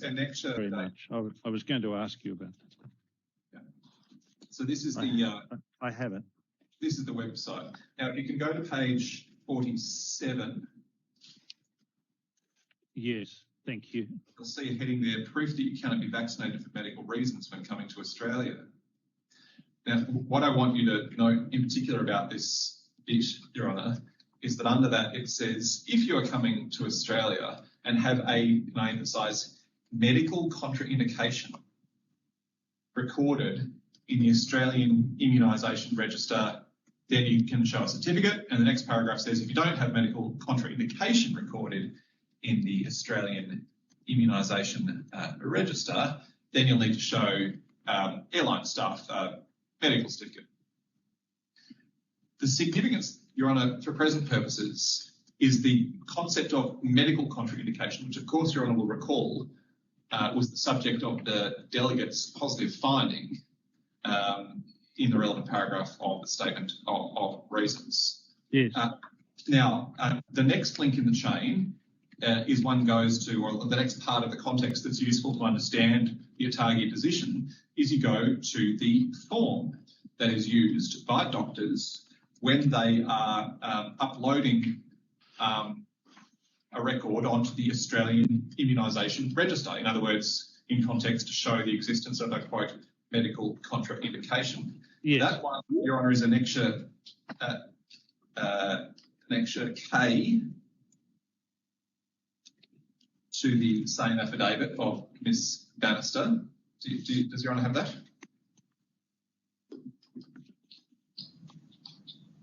annexure. Very much. I was going to ask you about that. Yeah. So this is the... I have it. This is the website. Now, you can go to page 47. Yes, thank you. You'll see a heading there, proof that you cannot be vaccinated for medical reasons when coming to Australia. Now, what I want you to know in particular about this bit, Your Honour, is that under that it says, if you are coming to Australia and have and I emphasise, medical contraindication recorded in the Australian Immunisation Register, then you can show a certificate. And the next paragraph says, if you don't have medical contraindication recorded in the Australian Immunisation Register, then you'll need to show airline staff medical certificate. The significance, Your Honour, for present purposes, is the concept of medical contraindication, which of course Your Honour will recall was the subject of the delegate's positive finding in the relevant paragraph of the statement of reasons. Yes. Now, the next link in the chain is one goes to, or the next part of the context that's useful to understand the ATAGI position is you go to the form that is used by doctors when they are uploading a record onto the Australian Immunisation Register. In other words, in context to show the existence of a, quote, medical contraindication. Yes. That one, Your Honour, is annexure K to the same affidavit of Ms Bannister. Does Your Honour have that?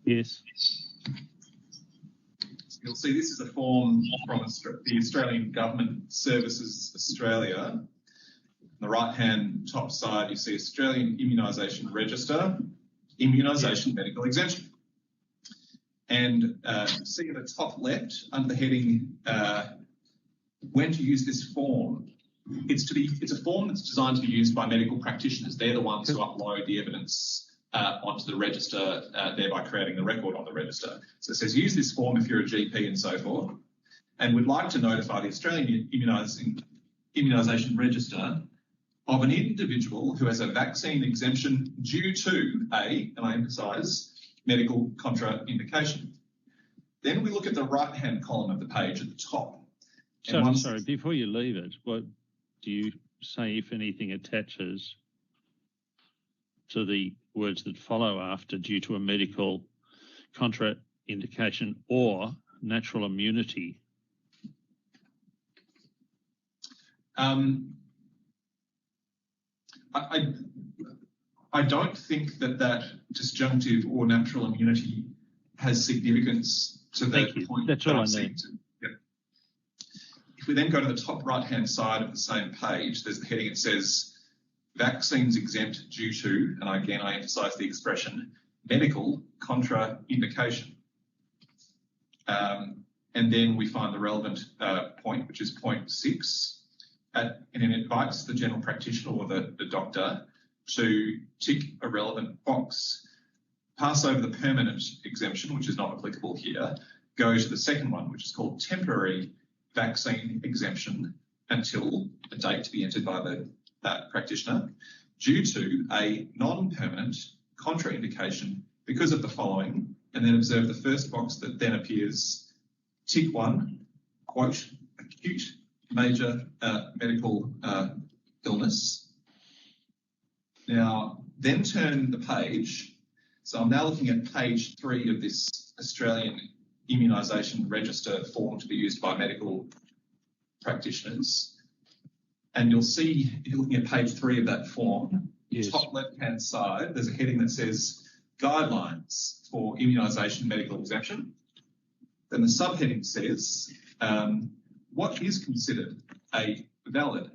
Yes. You'll see this is a form from the Australian Government Services Australia. On the right-hand top side, you see Australian Immunisation Register, Immunisation Medical Exemption. And see at the top left, under the heading, when to use this form. It's a form that's designed to be used by medical practitioners. They're the ones who upload the evidence onto the register, thereby creating the record on the register. So it says use this form if you're a GP and so forth, and would like to notify the Australian Immunisation Register of an individual who has a vaccine exemption due to and I emphasise, medical contraindication. Then we look at the right-hand column of the page at the top. Sorry, before you leave it, what do you say, if anything, attaches to the words that follow after due to a medical contraindication or natural immunity? I don't think that disjunctive or natural immunity has significance to the point. That's all I need. If we then go to the top right-hand side of the same page, there's the heading. It says vaccines exempt due to, and again I emphasise the expression, medical contraindication. And then we find the relevant point, which is point 6, and it invites the general practitioner or the doctor to tick a relevant box. Pass over the permanent exemption, which is not applicable here, go to the second one, which is called temporary vaccine exemption until a date to be entered by the practitioner due to a non-permanent contraindication because of the following, and then observe the first box that then appears, tick 1, quote, acute major medical illness. Now, then turn the page. So I'm now looking at page 3 of this Australian Immunisation Register form to be used by medical practitioners. And you'll see, if you're looking at page 3 of that form, yes, top left-hand side, there's a heading that says Guidelines for Immunisation Medical Exemption. Then the subheading says, what is considered a valid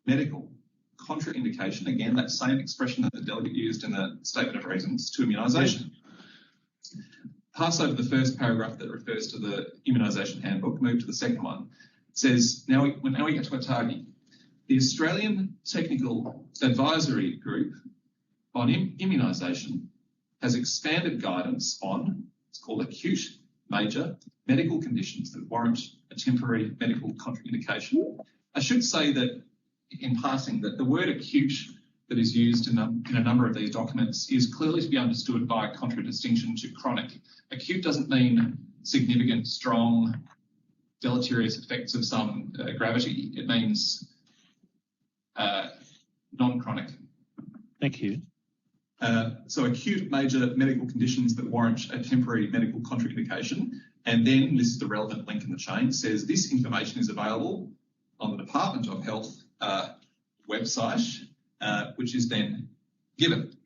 medical contraindication? Again, that same expression that the delegate used in the statement of reasons to immunisation. Yes. Pass over the first paragraph that refers to the immunisation handbook, move to the second one. It says, now we get to ATAGI. The Australian Technical Advisory Group on Immunisation has expanded guidance on, it's called acute major medical conditions that warrant a temporary medical contraindication. I should say that in passing that the word acute that is used in a number of these documents is clearly to be understood by contradistinction to chronic. Acute doesn't mean significant, strong, deleterious effects of some gravity. It means non-chronic. Thank you. So acute major medical conditions that warrant a temporary medical contraindication. And then this is the relevant link in the chain, says this information is available on the Department of Health website, which is then given.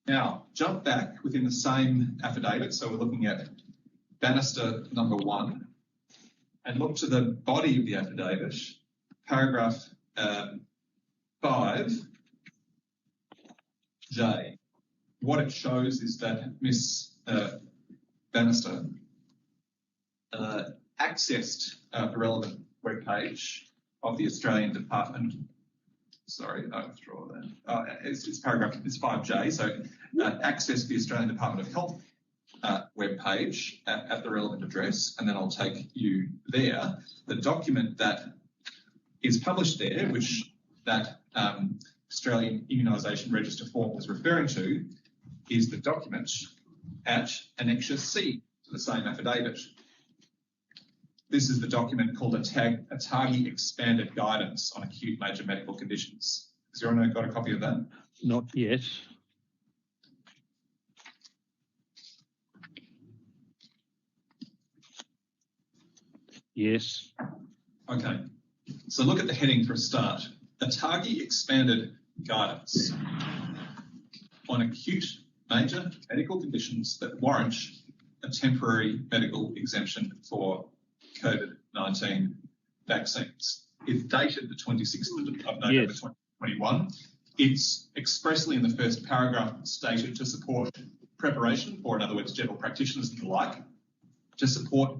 Now, jump back within the same affidavit. So we're looking at Bannister number 1 and look to the body of the affidavit, paragraph 5J. What it shows is that Miss Bannister accessed the relevant webpage of the Australian Department. Sorry, I withdraw that. It's paragraph, it's 5J. So access the Australian Department of Health webpage at the relevant address, and then I'll take you there. The document that is published there, which that Australian Immunisation Register form is referring to, is the document at Annexure C to the same affidavit. This is the document called a TAGI Expanded Guidance on Acute Major Medical Conditions. Has everyone got a copy of that? Not yet. Yes. Okay. So look at the heading for a start. A TAGI Expanded Guidance on Acute Major Medical Conditions that warrant a temporary medical exemption for COVID-19 vaccines. It's dated the 26th of November 2021. It's expressly in the first paragraph stated to support preparation, or in other words, general practitioners and the like, to support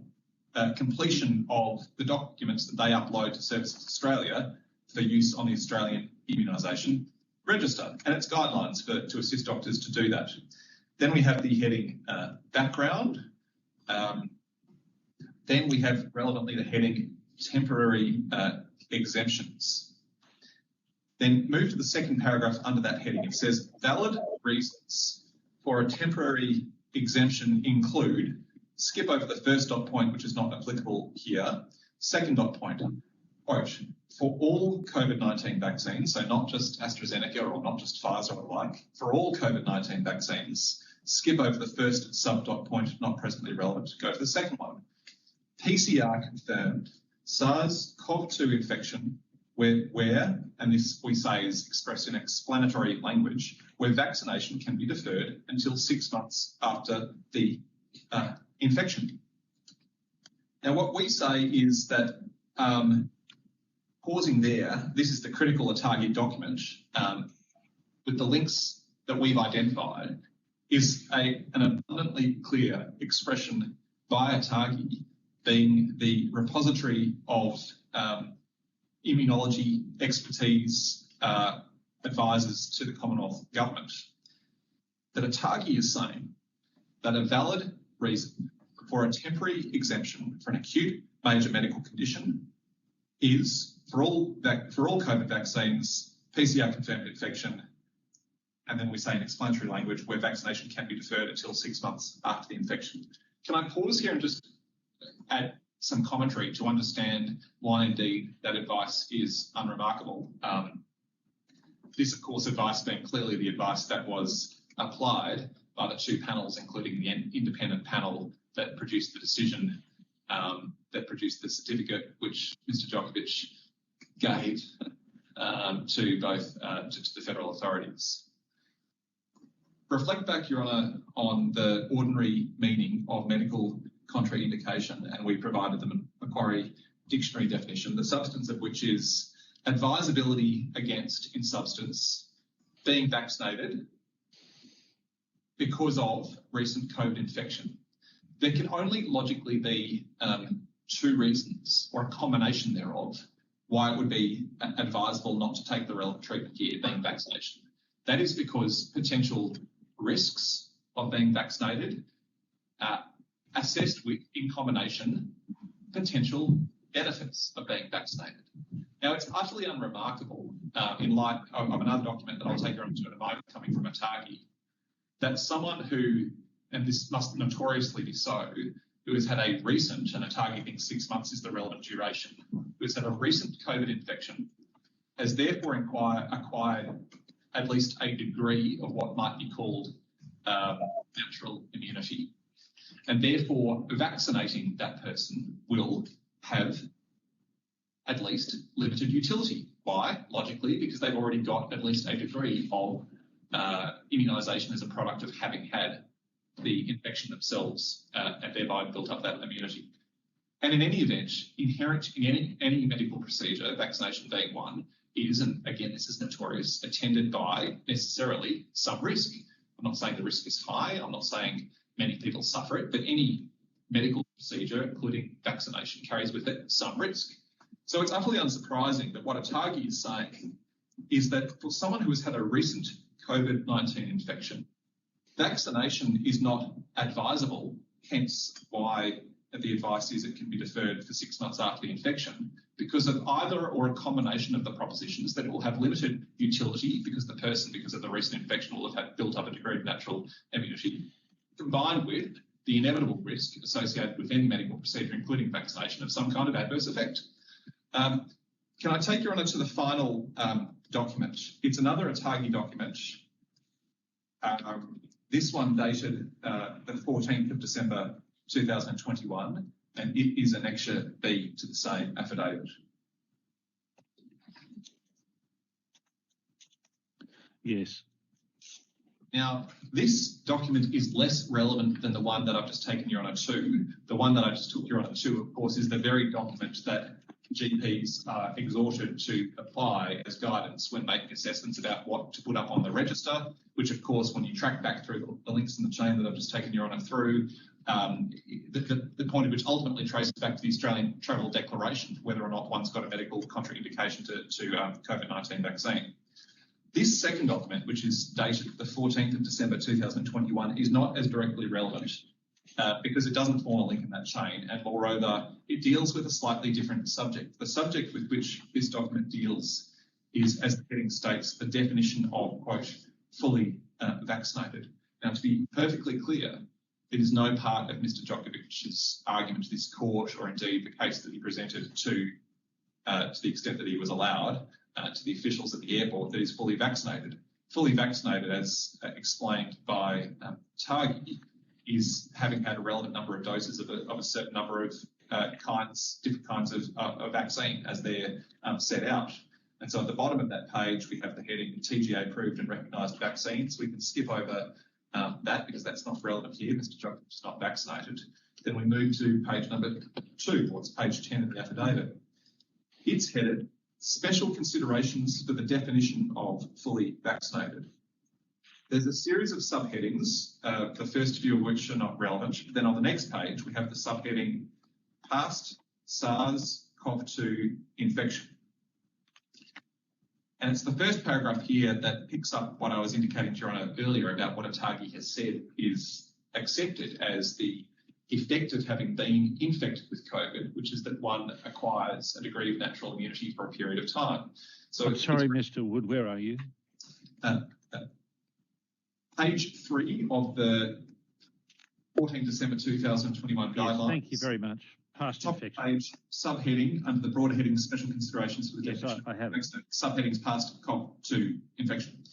completion of the documents that they upload to Services Australia for use on the Australian Immunisation Register, and its guidelines to assist doctors to do that. Then we have the heading background. Then we have relevantly the heading temporary exemptions. Then move to the second paragraph under that heading. It says valid reasons for a temporary exemption include, skip over the first dot point, which is not applicable here. Second dot point, quote, for all COVID-19 vaccines, so not just AstraZeneca or not just Pfizer or the like, for all COVID-19 vaccines, skip over the first sub-dot point, not presently relevant, go to the second one. PCR confirmed SARS-CoV-2 infection where, and this we say is expressed in explanatory language, where vaccination can be deferred until 6 months after the infection. Now, what we say is that pausing there, this is the critical ATAGI document with the links that we've identified, is an abundantly clear expression by ATAGI being the repository of immunology expertise advisors to the Commonwealth Government, that ATAGI is saying that a valid reason for a temporary exemption for an acute major medical condition is for all COVID vaccines, PCR confirmed infection, and then we say in explanatory language where vaccination can be deferred until 6 months after the infection. Can I pause here and just add some commentary to understand why indeed that advice is unremarkable? This, of course, advice being clearly the advice that was applied by the two panels, including the independent panel that produced the decision, that produced the certificate which Mr Djoković gave to both to the federal authorities. Reflect back, Your Honour, on the ordinary meaning of medical contraindication, and we provided them a Macquarie dictionary definition, the substance of which is advisability against, in substance, being vaccinated because of recent COVID infection. There can only logically be two reasons, or a combination thereof, why it would be advisable not to take the relevant treatment here, being vaccination. That is because potential risks of being vaccinated assessed with, in combination, potential benefits of being vaccinated. Now, it's utterly unremarkable in light of another document that I'll take you on to in a moment coming from Atagi, that someone who, and this must notoriously be so, who has had a recent, and Atagi thinks 6 months is the relevant duration, who has had a recent COVID infection, has therefore acquired at least a degree of what might be called natural immunity. And therefore, vaccinating that person will have at least limited utility. Why? Logically, because they've already got at least a degree of immunisation as a product of having had the infection themselves and thereby built up that immunity. And in any event, inherent in any medical procedure, vaccination being one, is, and again, this is notorious, attended by necessarily some risk. I'm not saying the risk is high. I'm not saying many people suffer it, but any medical procedure, including vaccination, carries with it some risk. So it's utterly unsurprising that what Atagi is saying is that for someone who has had a recent COVID-19 infection, vaccination is not advisable, hence why the advice is it can be deferred for 6 months after the infection, because of either or a combination of the propositions that it will have limited utility because the person, because of the recent infection, will have built up a degree of natural immunity, combined with the inevitable risk associated with any medical procedure, including vaccination, of some kind of adverse effect. Can I take you on to the final document? It's another Atagi document. This one dated the 14th of December 2021, and it is Annexure B to the same affidavit. Yes. Now, this document is less relevant than the one that I've just taken Your Honour to. The one that I just took Your Honour to, of course, is the very document that GPs are exhorted to apply as guidance when making assessments about what to put up on the register, which, of course, when you track back through the links in the chain that I've just taken Your Honour through, the point of which ultimately traces back to the Australian Travel Declaration, whether or not one's got a medical contraindication to COVID-19 vaccine. This second document, which is dated the 14th of December 2021, is not as directly relevant because it doesn't form a link in that chain, and moreover, it deals with a slightly different subject. The subject with which this document deals is, as the heading states, the definition of, quote, fully vaccinated. Now, to be perfectly clear, it is no part of Mr Djokovic's argument to this court, or indeed the case that he presented to the extent that he was allowed, to the officials at the airport, that is fully vaccinated. Fully vaccinated, as explained by Tagi, is having had a relevant number of doses of a certain number of different kinds of vaccine as they're set out. And so at the bottom of that page, we have the heading TGA approved and recognised vaccines. We can skip over that because that's not relevant here. Mr Djokovic is not vaccinated. Then we move to page number 2, or it's page 10 of the affidavit. It's headed Special Considerations for the Definition of Fully Vaccinated. There's a series of subheadings, the first few of which are not relevant. Then on the next page, we have the subheading Past SARS-CoV-2 Infection. And it's the first paragraph here that picks up what I was indicating to Your Honour earlier about what Atagi has said is accepted as the effect of having been infected with COVID, which is that one acquires a degree of natural immunity for a period of time. So I'm sorry, Mr Wood, where are you? Page 3 of the 14 December 2021 guidelines. Yes, thank you very much. Past Top infection. page, subheading, under the broader heading Special Considerations for the Definition. I have it. Subheadings Past CoV-2 Infection.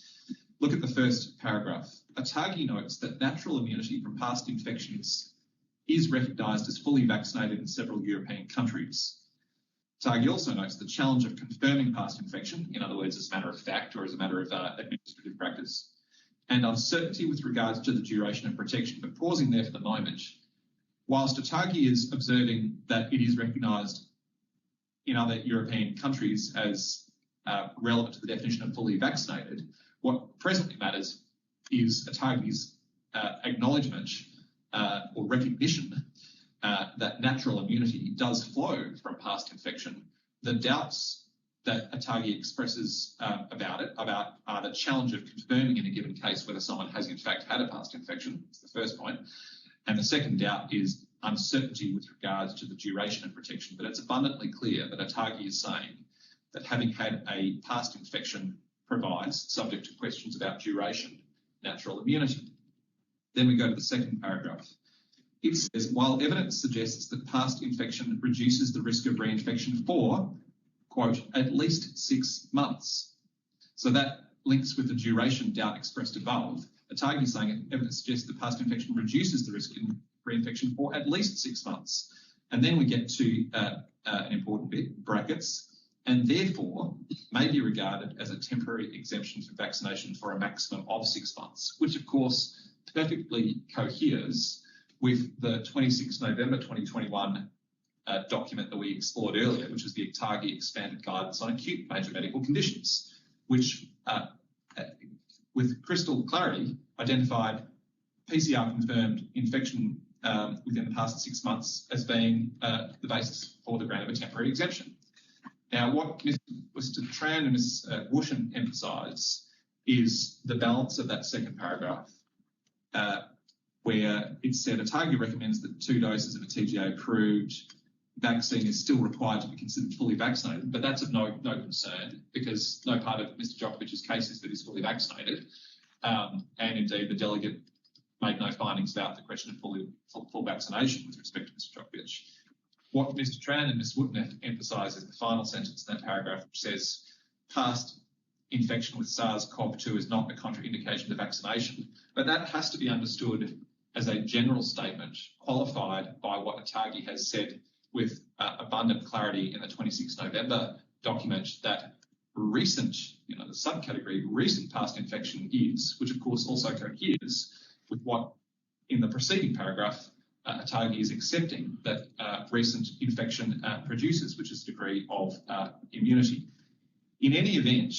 Look at the first paragraph. Atagi notes that natural immunity from past infections is recognised as fully vaccinated in several European countries. Atagi also notes the challenge of confirming past infection, in other words, as a matter of fact or as a matter of administrative practice, and uncertainty with regards to the duration of protection. But pausing there for the moment, whilst Atagi is observing that it is recognised in other European countries as relevant to the definition of fully vaccinated, what presently matters is Atagi's acknowledgement or recognition that natural immunity does flow from past infection. The doubts that Atagi expresses about it are the challenge of confirming in a given case whether someone has in fact had a past infection. That's the first point. And the second doubt is uncertainty with regards to the duration of protection, but it's abundantly clear that ATAGI is saying that having had a past infection provides, subject to questions about duration, natural immunity. Then we go to the second paragraph. It says, while evidence suggests that past infection reduces the risk of reinfection for, quote, at least 6 months. So that links with the duration doubt expressed above. ATAGI is saying evidence suggests that past infection reduces the risk of reinfection for at least 6 months. And then we get to an important bit, brackets, and therefore may be regarded as a temporary exemption for vaccination for a maximum of 6 months, which of course perfectly coheres with the 26 November 2021 document that we explored earlier, which is the ATAGI expanded guidance on acute major medical conditions, which with crystal clarity identified PCR confirmed infection within the past 6 months as being the basis for the grant of a temporary exemption. Now, what Mr. Tran and Ms. Wushan emphasise is the balance of that second paragraph, where it said ATAGI recommends that 2 doses of a TGA-approved vaccine is still required to be considered fully vaccinated, but that's of no concern because no part of Mr. Djokovic's case is that he's fully vaccinated, and indeed the delegate made no findings about the question of full vaccination with respect to Mr. Djokovic. What Mr. Tran and Ms. Woodner emphasise is the final sentence in that paragraph, which says past infection with SARS-CoV-2 is not a contraindication to vaccination, but that has to be understood as a general statement qualified by what ATAGI has said with abundant clarity in the 26 November document that recent, the subcategory recent past infection is, which of course also coheres with what in the preceding paragraph ATAGI is accepting that recent infection produces, which is a degree of immunity. In any event,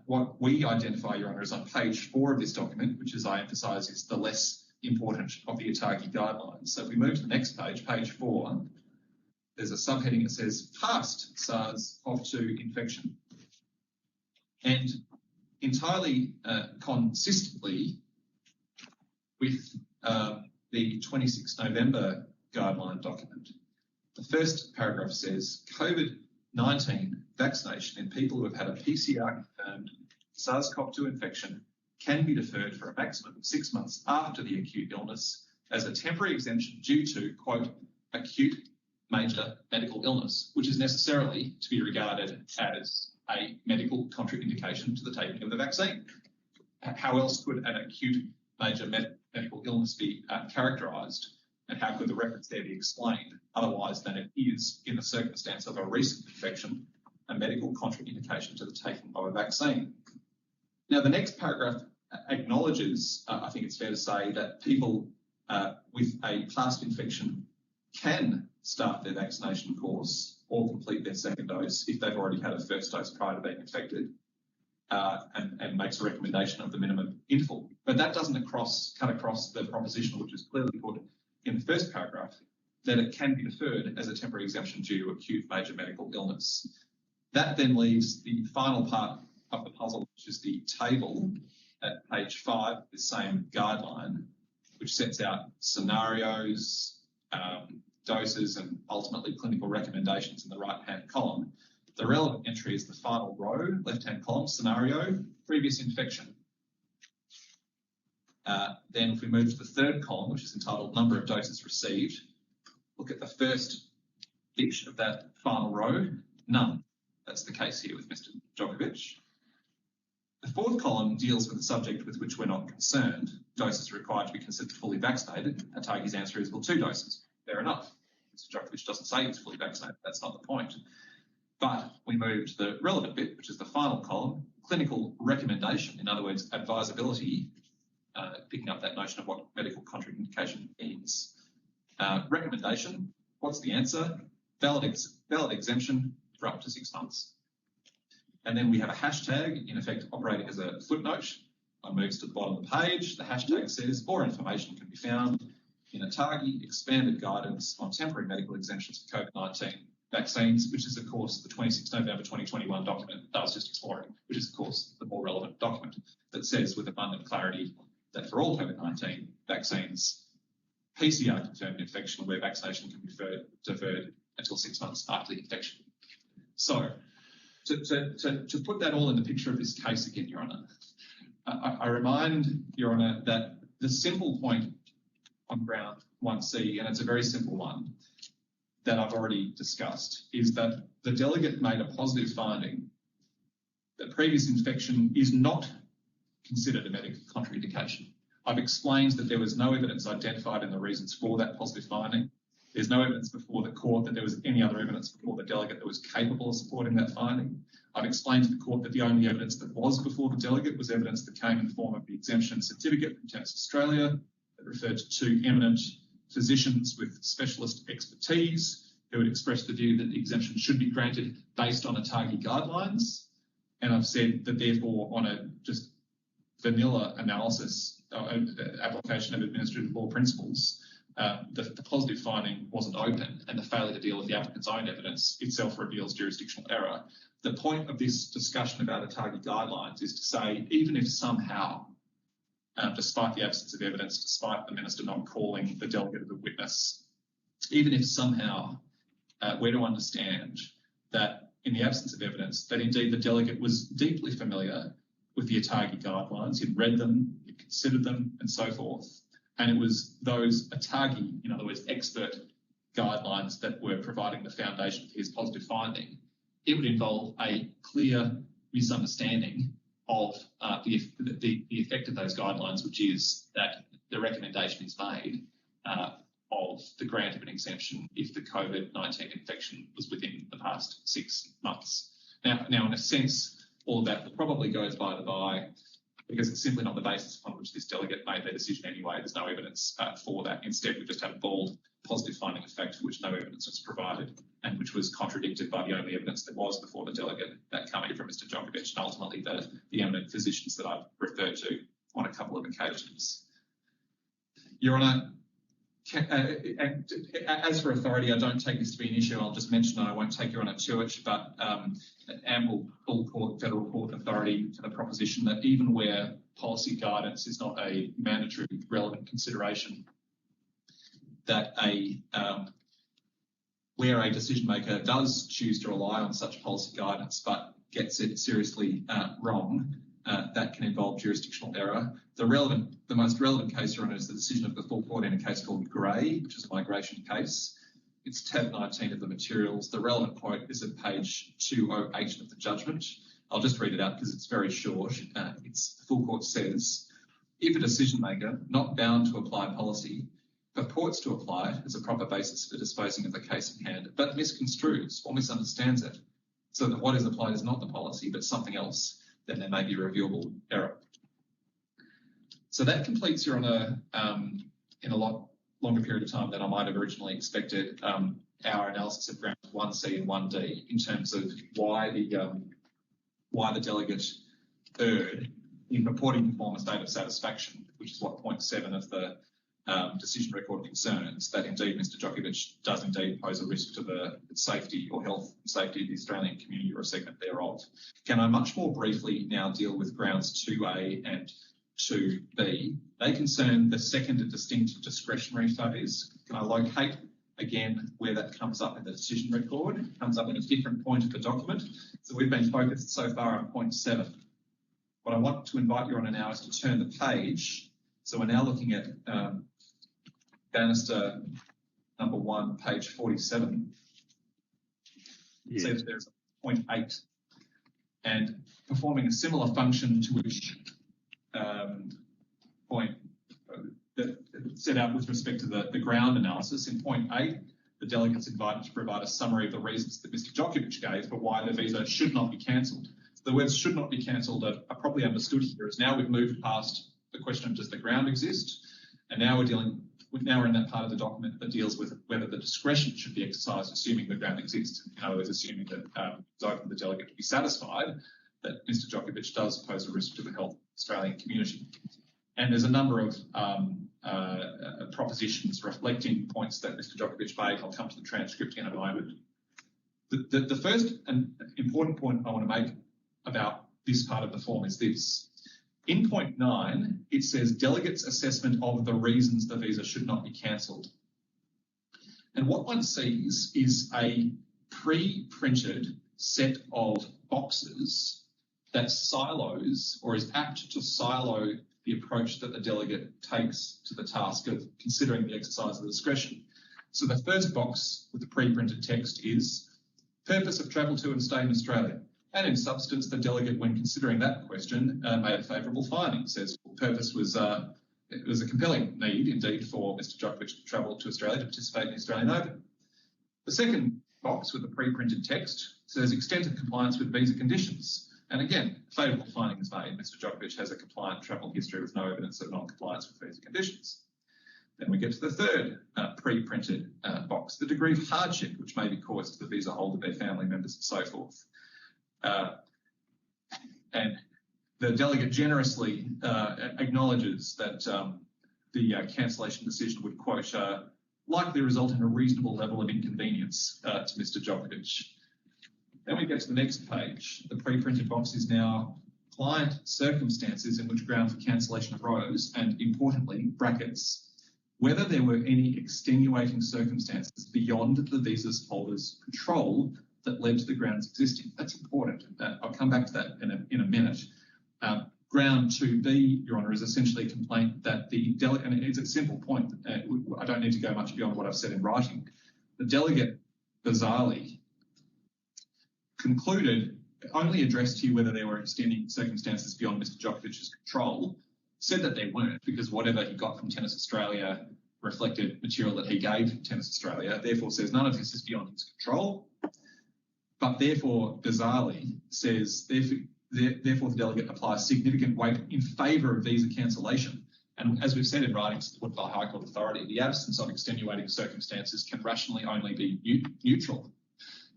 what we identify, Your Honour, is on page 4 of this document, which as I emphasise is the less important of the ATAGI guidelines. So if we move to the next page, page 4, there's a subheading that says past SARS-CoV-2 infection. And entirely consistently with the 26 November guideline document, the first paragraph says COVID-19 vaccination in people who have had a PCR-confirmed SARS-CoV-2 infection can be deferred for a maximum of 6 months after the acute illness as a temporary exemption due to, quote, acute major medical illness, which is necessarily to be regarded as a medical contraindication to the taking of the vaccine. How else could an acute major medical illness be characterised, and how could the reference there be explained otherwise than it is, in the circumstance of a recent infection, a medical contraindication to the taking of a vaccine? Now, the next paragraph acknowledges, I think it's fair to say, that people with a past infection can start their vaccination course or complete their second dose if they've already had a first dose prior to being infected, and makes a recommendation of the minimum interval. But that doesn't cut across the proposition, which is clearly put in the first paragraph, that it can be deferred as a temporary exemption due to acute major medical illness. That then leaves the final part of the puzzle, which is the table at page 5 of the same guideline, which sets out scenarios, doses, and ultimately clinical recommendations in the right-hand column. The relevant entry is the final row, left-hand column, scenario, previous infection. Then if we move to the third column, which is entitled number of doses received, look at the first bit of that final row, none. That's the case here with Mr. Djokovic. The fourth column deals with the subject with which we're not concerned. Doses required to be considered fully vaccinated. ATAGI's answer is, well, 2 doses. Fair enough. Mr. Djokovic doesn't say he's fully vaccinated. That's not the point. But we move to the relevant bit, which is the final column, clinical recommendation. In other words, advisability, picking up that notion of what medical contraindication means. Recommendation, what's the answer? Valid exemption for up to 6 months. And then we have a hashtag, in effect operating as a footnote. One moves to the bottom of the page. The hashtag says more information can be found in ATAGI expanded guidance on temporary medical exemptions for COVID-19 vaccines, which is, of course, the 26 November 2021 document that I was just exploring, which is, of course, the more relevant document that says with abundant clarity that for all COVID-19 vaccines, PCR-confirmed infection where vaccination can be deferred until 6 months after the infection. So to put that all in the picture of this case again, Your Honour, I remind Your Honour that the simple point on ground 1C, and it's a very simple one, that I've already discussed, is that the delegate made a positive finding that previous infection is not considered a medical contraindication. I've explained that there was no evidence identified in the reasons for that positive finding. There's no evidence before the court that there was any other evidence before the delegate that was capable of supporting that finding. I've explained to the court that the only evidence that was before the delegate was evidence that came in the form of the exemption certificate from Tennis Australia that referred to 2 eminent physicians with specialist expertise who had expressed the view that the exemption should be granted based on ATAGI guidelines. And I've said that therefore on a just vanilla analysis, application of administrative law principles, the positive finding wasn't open, and the failure to deal with the applicant's own evidence itself reveals jurisdictional error. The point of this discussion about ATAGI guidelines is to say, even if somehow, despite the absence of evidence, despite the minister not calling the delegate as a witness, even if somehow we're to understand that in the absence of evidence, that indeed the delegate was deeply familiar with the ATAGI guidelines, he'd read them, he'd considered them, and so forth. And it was those ATAGI, in other words, expert guidelines that were providing the foundation for his positive finding. It would involve a clear misunderstanding of the effect of those guidelines, which is that the recommendation is made of the grant of an exemption if the COVID-19 infection was within the past 6 months. Now, in a sense, all of that probably goes by the by because it's simply not the basis upon which this delegate made their decision anyway. There's no evidence for that. Instead, we just had a bold positive finding of fact for which no evidence was provided and which was contradicted by the only evidence that was before the delegate, that coming from Mr. Djoković and ultimately the eminent physicians that I've referred to on a couple of occasions. Your Honour, as for authority, I don't take this to be an issue. I'll just mention it. I won't take Your Honour to it, but ample full court, federal court authority to the proposition that even where policy guidance is not a mandatory relevant consideration, that where a decision maker does choose to rely on such policy guidance but gets it seriously wrong, that can involve jurisdictional error. The most relevant case, Your Honour, is the decision of the full court in a case called Gray, which is a migration case. It's tab 19 of the materials. The relevant quote is at page 208 of the judgment. I'll just read it out because it's very short. The full court says, if a decision maker not bound to apply policy purports to apply it as a proper basis for disposing of the case in hand, but misconstrues or misunderstands it, so that what is applied is not the policy but something else, then there may be reviewable error. So that completes, Your Honour, in a lot longer period of time than I might have originally expected, our analysis of grounds 1C and 1D in terms of why the delegate erred in purporting to form a state of satisfaction, which is what point 7 of the decision record concerns, that indeed Mr. Djoković does indeed pose a risk to the safety or health and safety of the Australian community or a segment thereof. Can I much more briefly now deal with grounds 2A and 2B? They concern the second and distinct discretionary phase. Can I locate again where that comes up in the decision record? It comes up in a different point of the document. So we've been focused so far on point 7. What I want to invite you on now is to turn the page. So we're now looking at Bannister number 1, page 47. It says there's point 8. And performing a similar function to which point that set out with respect to the ground analysis. In point 8, the delegates invited to provide a summary of the reasons that Mr. Djoković gave for why the visa should not be cancelled. So the words should not be cancelled are properly understood here, as now we've moved past the question of does the ground exist, and now we're in that part of the document that deals with whether the discretion should be exercised, assuming the ground exists. In other words, assuming that it's open to the delegate to be satisfied that Mr. Djoković does pose a risk to the health of the Australian community. And there's a number of propositions reflecting points that Mr. Djoković made. I'll come to the transcript in a moment. The first and important point I want to make about this part of the form is this. In point 9, it says delegates' assessment of the reasons the visa should not be cancelled. And what one sees is a pre-printed set of boxes that silos or is apt to silo the approach that the delegate takes to the task of considering the exercise of discretion. So the first box with the pre-printed text is purpose of travel to and stay in Australia. And in substance, the delegate, when considering that question, made a favourable finding. Says purpose was it was a compelling need, indeed, for Mr Djoković to travel to Australia to participate in the Australian Open. The second box with the pre-printed text says extent of compliance with visa conditions. And again, a favourable finding is made. Mr Djoković has a compliant travel history with no evidence of non-compliance with visa conditions. Then we get to the third pre-printed box, the degree of hardship which may be caused to the visa holder, their family members and so forth. And the delegate generously acknowledges that the cancellation decision would, quote, likely result in a reasonable level of inconvenience to Mr Djoković. Then we get to the next page. The pre-printed box is now client circumstances in which ground for cancellation arose, and importantly, brackets, whether there were any extenuating circumstances beyond the visa holder's control that led to the grounds existing. That's important. I'll come back to that in a minute. Ground 2B, Your Honour, is essentially a complaint that the delegate, and it's a simple point, I don't need to go much beyond what I've said in writing. The delegate, bizarrely, concluded, only addressed here whether there were extending circumstances beyond Mr Djokovic's control, said that there weren't because whatever he got from Tennis Australia reflected material that he gave Tennis Australia, therefore says none of this is beyond his control, but therefore, bizarrely, says therefore the delegate applies significant weight in favour of visa cancellation. And as we've said in writing supported by High Court authority, the absence of extenuating circumstances can rationally only be neutral.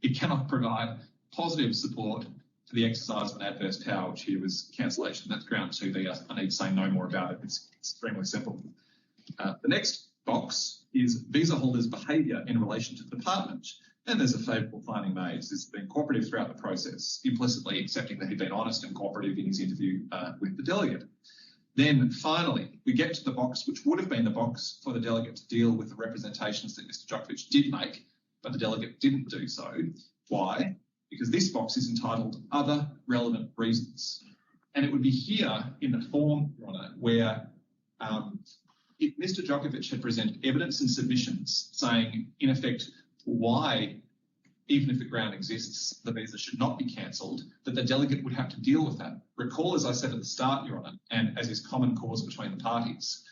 It cannot provide positive support for the exercise of an adverse power, which here was cancellation. That's ground 2B. I need to say no more about it. It's extremely simple. The next box is visa holder's behaviour in relation to the department. And there's a favourable finding made. He's been cooperative throughout the process, implicitly accepting that he'd been honest and cooperative in his interview with the delegate. Then finally, we get to the box which would have been the box for the delegate to deal with the representations that Mr Djoković did make, but the delegate didn't do so. Why? Because this box is entitled Other Relevant Reasons. And it would be here in the form, Your Honour, where if Mr Djoković had presented evidence and submissions saying, in effect, why, even if the ground exists, the visa should not be cancelled, that the delegate would have to deal with that. Recall, as I said at the start, Your Honour, and as is common cause between the parties,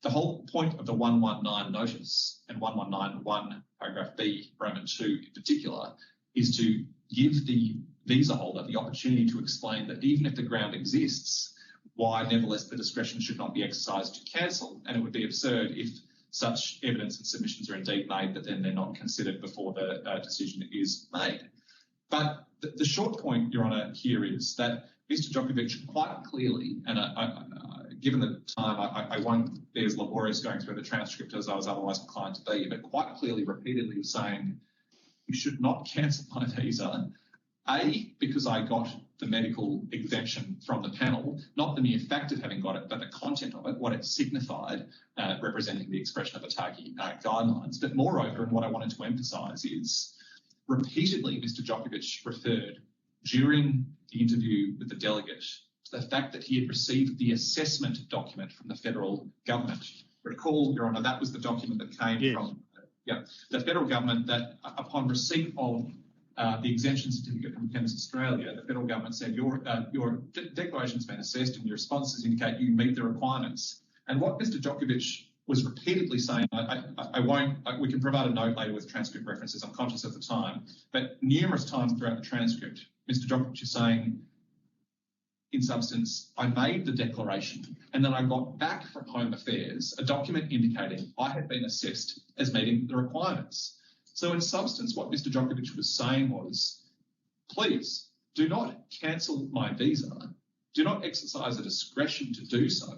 the whole point of the 119 notice and 1191 paragraph B, Roman 2 in particular, is to give the visa holder the opportunity to explain that even if the ground exists, why nevertheless the discretion should not be exercised to cancel. And it would be absurd if such evidence and submissions are indeed made, but then they're not considered before the decision is made. But the short point, Your Honour, here is that Mr Djoković quite clearly, and given the time, I won't be as laborious going through the transcript as I was otherwise inclined to be, but quite clearly, repeatedly was saying, you should not cancel my visa, A, because I got the medical exemption from the panel, not the mere fact of having got it, but the content of it, what it signified, representing the expression of ATACI guidelines. But moreover, and what I wanted to emphasise is, repeatedly Mr Djoković referred during the interview with the delegate to the fact that he had received the assessment document from the federal government. Recall, Your Honour, that was the document that came from the federal government, that upon receipt of the exemption certificate from Tennis Australia, the federal government said your declaration's been assessed and your responses indicate you meet the requirements. And what Mr Djoković was repeatedly saying, we can provide a note later with transcript references, I'm conscious of the time, but numerous times throughout the transcript, Mr Djoković is saying, in substance, I made the declaration and then I got back from Home Affairs a document indicating I had been assessed as meeting the requirements. So in substance, what Mr Djoković was saying was, please do not cancel my visa, do not exercise a discretion to do so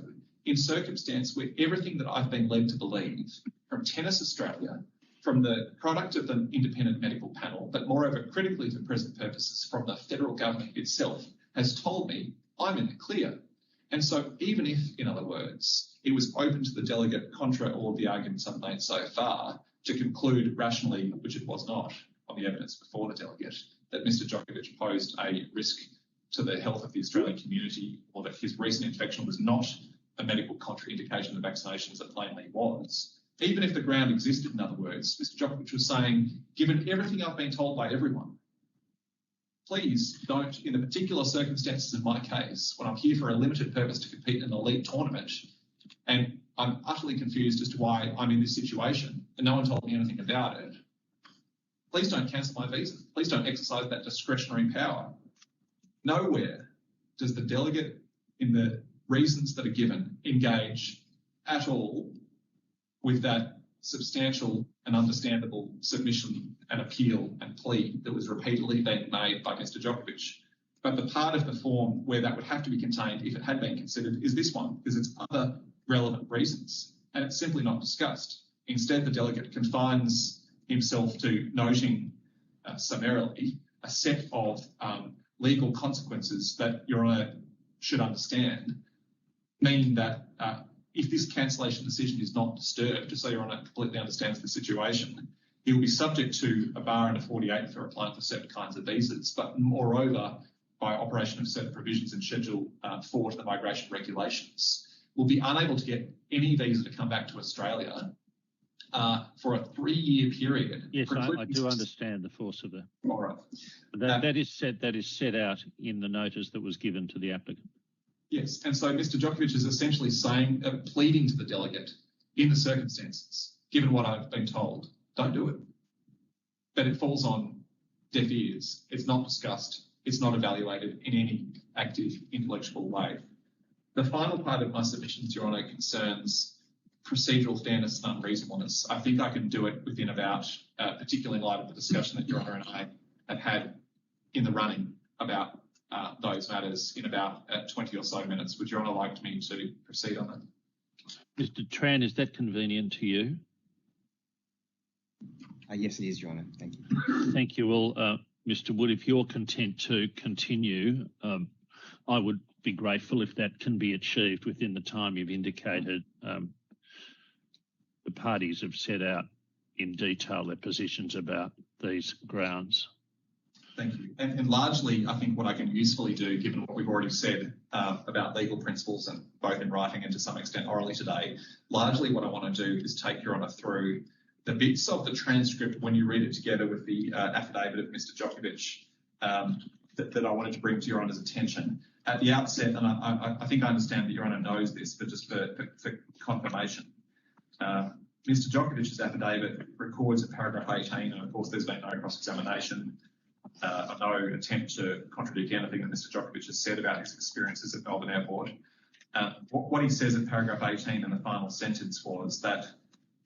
in circumstance where everything that I've been led to believe from Tennis Australia, from the product of the independent medical panel, but moreover critically for present purposes from the federal government itself, has told me I'm in the clear. And so even if, in other words, it was open to the delegate, contra all of the arguments I've made so far, to conclude rationally, which it was not on the evidence before the delegate, that Mr Djoković posed a risk to the health of the Australian community, or that his recent infection was not a medical contraindication of vaccinations that plainly was. Even if the ground existed, in other words, Mr Djoković was saying, given everything I've been told by everyone, please don't, in the particular circumstances of my case, when I'm here for a limited purpose to compete in an elite tournament, and I'm utterly confused as to why I'm in this situation, and no one told me anything about it, please don't cancel my visa. Please don't exercise that discretionary power. Nowhere does the delegate, in the reasons that are given, engage at all with that substantial and understandable submission and appeal and plea that was repeatedly being made by Mr Djoković. But the part of the form where that would have to be contained, if it had been considered, is this one, because it's other relevant reasons, and it's simply not discussed. Instead, the delegate confines himself to noting summarily a set of legal consequences that Your Honour should understand, meaning that if this cancellation decision is not disturbed, just so Your Honour completely understands the situation, he will be subject to a bar under 48 for applying for certain kinds of visas, but moreover, by operation of certain provisions in Schedule 4 to the migration regulations, will be unable to get any visa to come back to Australia for a 3-year period. Yes, I do understand the force of that. All right. That is set out in the notice that was given to the applicant. Yes, and so Mr Djoković is essentially saying, pleading to the delegate, in the circumstances, given what I've been told, don't do it. But it falls on deaf ears. It's not discussed. It's not evaluated in any active intellectual way. The final part of my submissions, Your Honour, concerns procedural fairness and unreasonableness. I think I can do it within about, particularly in light of the discussion that Your Honour and I have had in the running about those matters, in about 20 or so minutes. Would Your Honour like me to proceed on that? Mr Tran, is that convenient to you? Yes, it is, Your Honour. Thank you. Thank you. Well, Mr Wood, if you're content to continue, I would be grateful if that can be achieved within the time you've indicated. The parties have set out in detail their positions about these grounds. Thank you. And largely, I think what I can usefully do, given what we've already said about legal principles, and both in writing and to some extent orally today, largely what I want to do is take Your Honour through the bits of the transcript when you read it together with the affidavit of Mr Djoković that I wanted to bring to Your Honour's attention. At the outset, and I think I understand that Your Honour knows this, but just for confirmation, Mr Djokovic's affidavit records at paragraph 18, and of course there's been no cross-examination, no attempt to contradict anything that Mr Djoković has said about his experiences at Melbourne Airport. What he says at paragraph 18 in the final sentence was that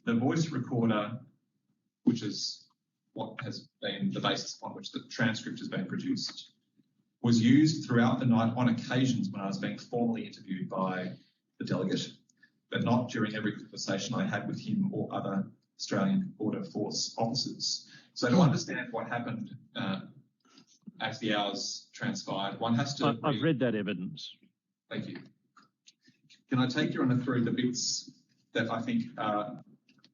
the voice recorder, which is what has been the basis upon which the transcript has been produced, was used throughout the night on occasions when I was being formally interviewed by the delegate, but not during every conversation I had with him or other Australian Border Force officers. So to understand what happened as the hours transpired, one has to... I've read that evidence. Thank you. Can I take Your Honour through the bits that I think are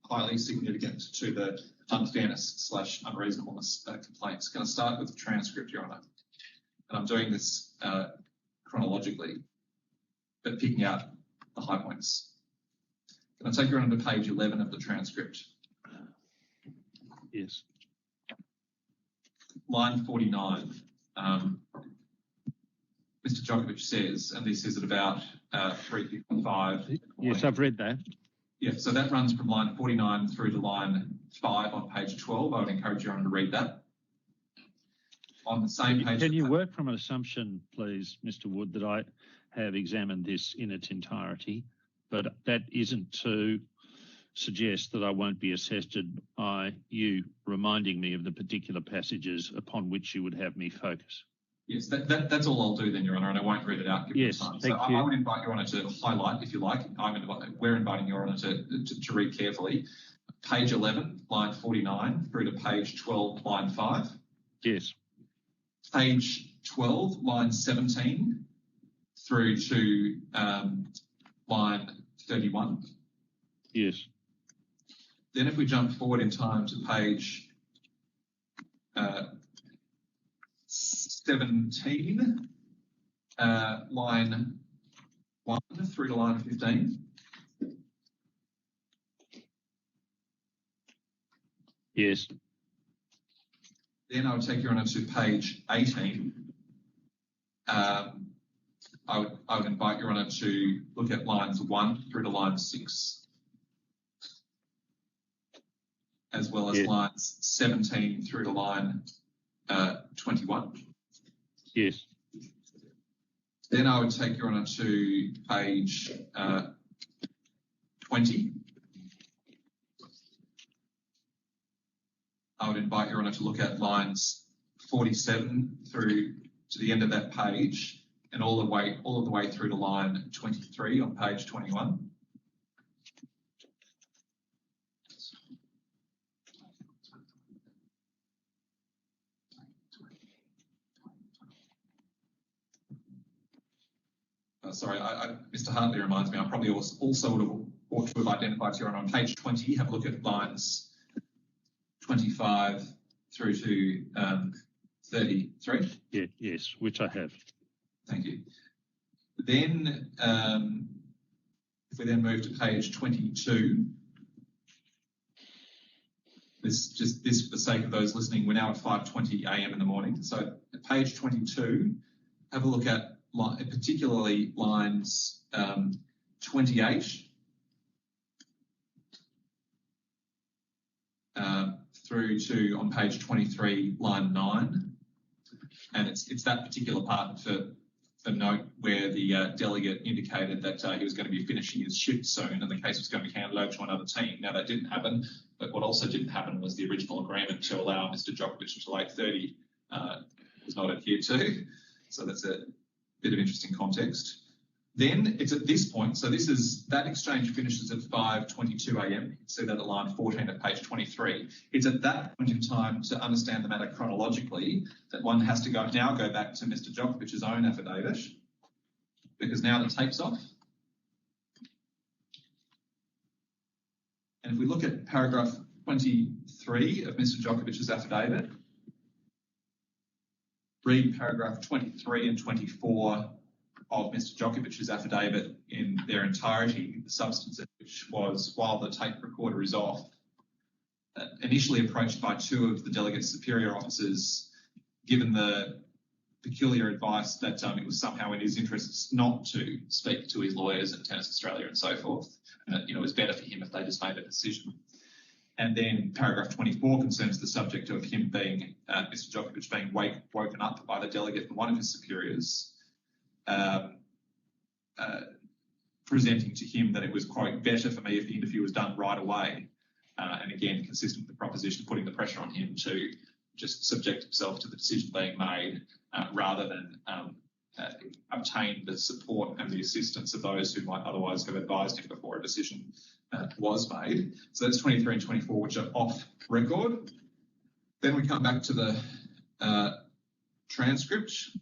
highly significant to the unfairness/unreasonableness complaints? Can I start with the transcript, Your Honour? And I'm doing this chronologically, but picking out the high points. Can I take Your Honour to page 11 of the transcript? Yes. Line 49. Mr Djoković says, and this is at about 3:55. Yes, I've read that. Yeah, so that runs from line 49 through to line 5 on page 12. I would encourage Your Honour to read that. On the same page... Can you work from an assumption, please, Mr Wood, that I have examined this in its entirety, but that isn't to suggest that I won't be assessed by you reminding me of the particular passages upon which you would have me focus? Yes, that's all I'll do then, Your Honour, and I won't read it out. Yes, time. thank so you. I would invite Your Honour to highlight, if you like. We're inviting Your Honour to read carefully. Page 11, line 49, through to page 12, line 5. Yes. Page 12, line 17, through to line 31. Yes. Then if we jump forward in time to page 17, line 1 through to line 15. Yes. Then I would take you on to page 18. I would invite you on to look at lines 1 through to line 6, as well as lines 17 through to line 21. Yes. Then I would take you on to page 20. I would invite you on to look at lines 47 through to the end of that page, and all of the way through to line 23 on page 21. Sorry, Mr. Hartley reminds me, I probably also would have ought to have identified you on page 20. Have a look at lines 25 through to 33. Yeah, yes, which I have. Thank you. Then, if we then move to page 22, this for the sake of those listening, we're now at 5:20 a.m. in the morning. So at page 22, have a look at particularly lines 28 through to, on page 23, line 9. And it's that particular part for note where the delegate indicated that he was going to be finishing his shift soon and the case was going to be handed over to another team. Now, that didn't happen, but what also didn't happen was the original agreement to allow Mr. Djoković until 8:30 was not adhered to. So that's a bit of interesting context. Then it's at this point, so that exchange finishes at 5:22 a.m. You can see that at line 14 of page 23. It's at that point in time, to understand the matter chronologically, that one has to go back to Mr. Djokovic's own affidavit, because now the tape's off. And if we look at paragraph 23 of Mr. Djokovic's affidavit, read paragraph 23 and 24 of Mr. Djokovic's affidavit in their entirety, the substance of which was, while the tape recorder is off, initially approached by two of the delegate's superior officers, given the peculiar advice that it was somehow in his interests not to speak to his lawyers and Tennis Australia and so forth. It was better for him if they just made a decision. And then paragraph 24 concerns the subject of him being, Mr. Djoković being woken up by the delegate and one of his superiors, presenting to him that it was, quote, better for me if the interview was done right away. And again, consistent with the proposition, putting the pressure on him to just subject himself to the decision being made rather than obtain the support and the assistance of those who might otherwise have advised him before a decision was made. So that's 23 and 24, which are off record. Then we come back to the transcript,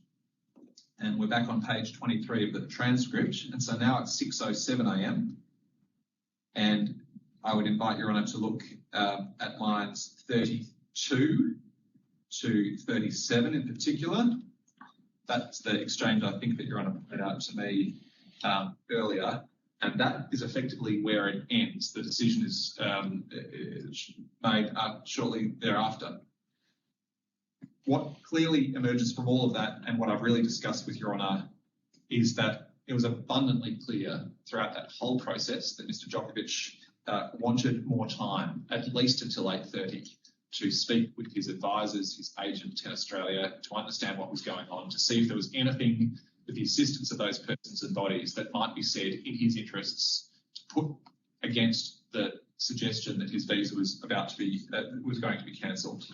and we're back on page 23 of the transcript. And so now it's 6:07 a.m. And I would invite your Honour to look at lines 32 to 37 in particular. That's the exchange I think that your Honour pointed out to me earlier. And that is effectively where it ends. The decision is made shortly thereafter. What clearly emerges from all of that, and what I've really discussed with your Honour, is that it was abundantly clear throughout that whole process that Mr. Djoković wanted more time, at least until 8:30, to speak with his advisors, his agent, Tennis Australia, to understand what was going on, to see if there was anything with the assistance of those persons and bodies that might be said in his interests to put against the suggestion that his visa was going to be cancelled.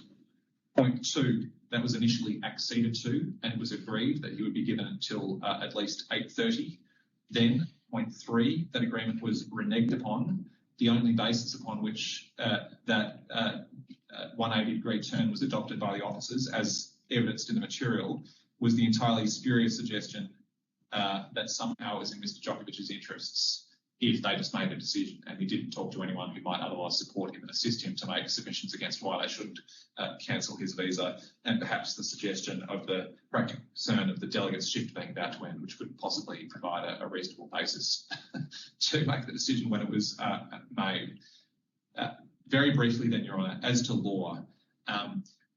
Point 2, that was initially acceded to, and it was agreed that he would be given until at least 8:30. Then, point 3, that agreement was reneged upon. The only basis upon which that 180-degree turn was adopted by the officers, as evidenced in the material, was the entirely spurious suggestion that somehow is in Mr. Djokovic's interests if they just made a decision and he didn't talk to anyone who might otherwise support him and assist him to make submissions against why they should cancel his visa, and perhaps the suggestion of the practical concern of the delegate's shift being about to end, which could possibly provide a reasonable basis to make the decision when it was made. Very briefly then, Your Honour, as to law,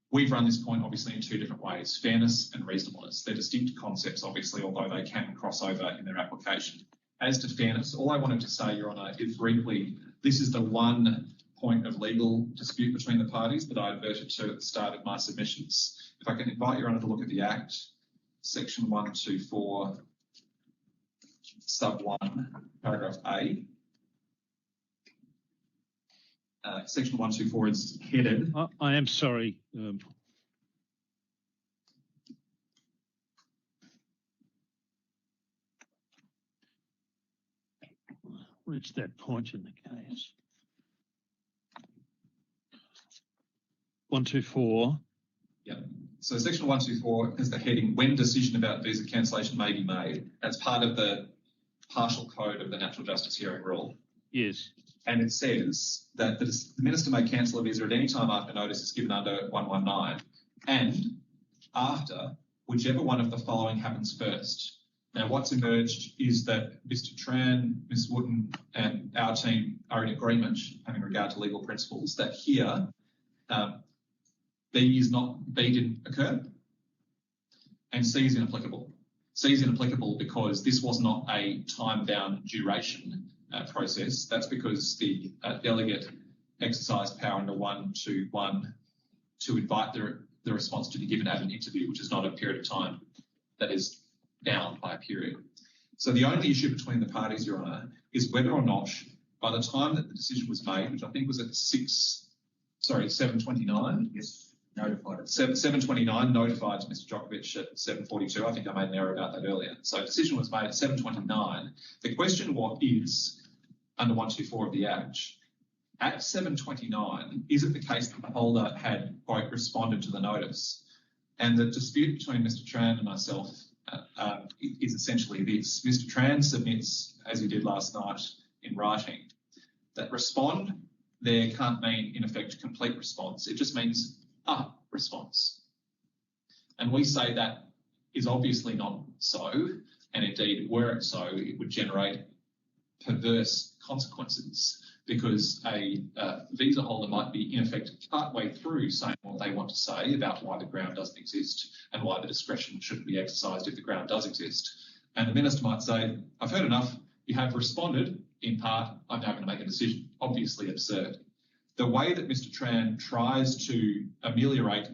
we've run this point obviously in two different ways, fairness and reasonableness. They're distinct concepts, obviously, although they can cross over in their application. As to fairness, all I wanted to say, Your Honour, is briefly, this is the one point of legal dispute between the parties that I adverted to at the start of my submissions. If I can invite Your Honour to look at the Act, Section 124, Sub 1, Paragraph A. Section 124 is headed. I am sorry. Reached that point in the case. 124. Yeah. So Section 124 has the heading, when decision about visa cancellation may be made. That's part of the partial code of the Natural Justice Hearing Rule. Yes. And it says that the Minister may cancel a visa at any time after notice is given under 119 and after whichever one of the following happens first. Now, what's emerged is that Mr. Tran, Ms. Wooden and our team are in agreement, having regard to legal principles, that here B didn't occur and C is inapplicable. C is inapplicable because this was not a time-bound duration process. That's because the delegate exercised power under 121 to invite the response to be given at an interview, which is not a period of time that is bound by a period. So the only issue between the parties, Your Honour, is whether or not by the time that the decision was made, which I think was at 7:29. Yes, notified. 7:29 notified to Mr. Djoković at 7:42. I think I made an error about that earlier. So a decision was made at 7:29. The question is, under 124 of the Act, at 7:29, is it the case that the holder had, quote, responded to the notice? And the dispute between Mr. Tran and myself is essentially this. Mr. Tran submits, as he did last night in writing, that respond there can't mean, in effect, complete response. It just means a response. And we say that is obviously not so, and indeed, were it so, it would generate perverse consequences because a visa holder might be, in effect, partway through saying what they want to say about why the ground doesn't exist and why the discretion shouldn't be exercised if the ground does exist. And the minister might say, I've heard enough, you have responded in part, I'm now going to make a decision. Obviously absurd. The way that Mr. Tran tries to ameliorate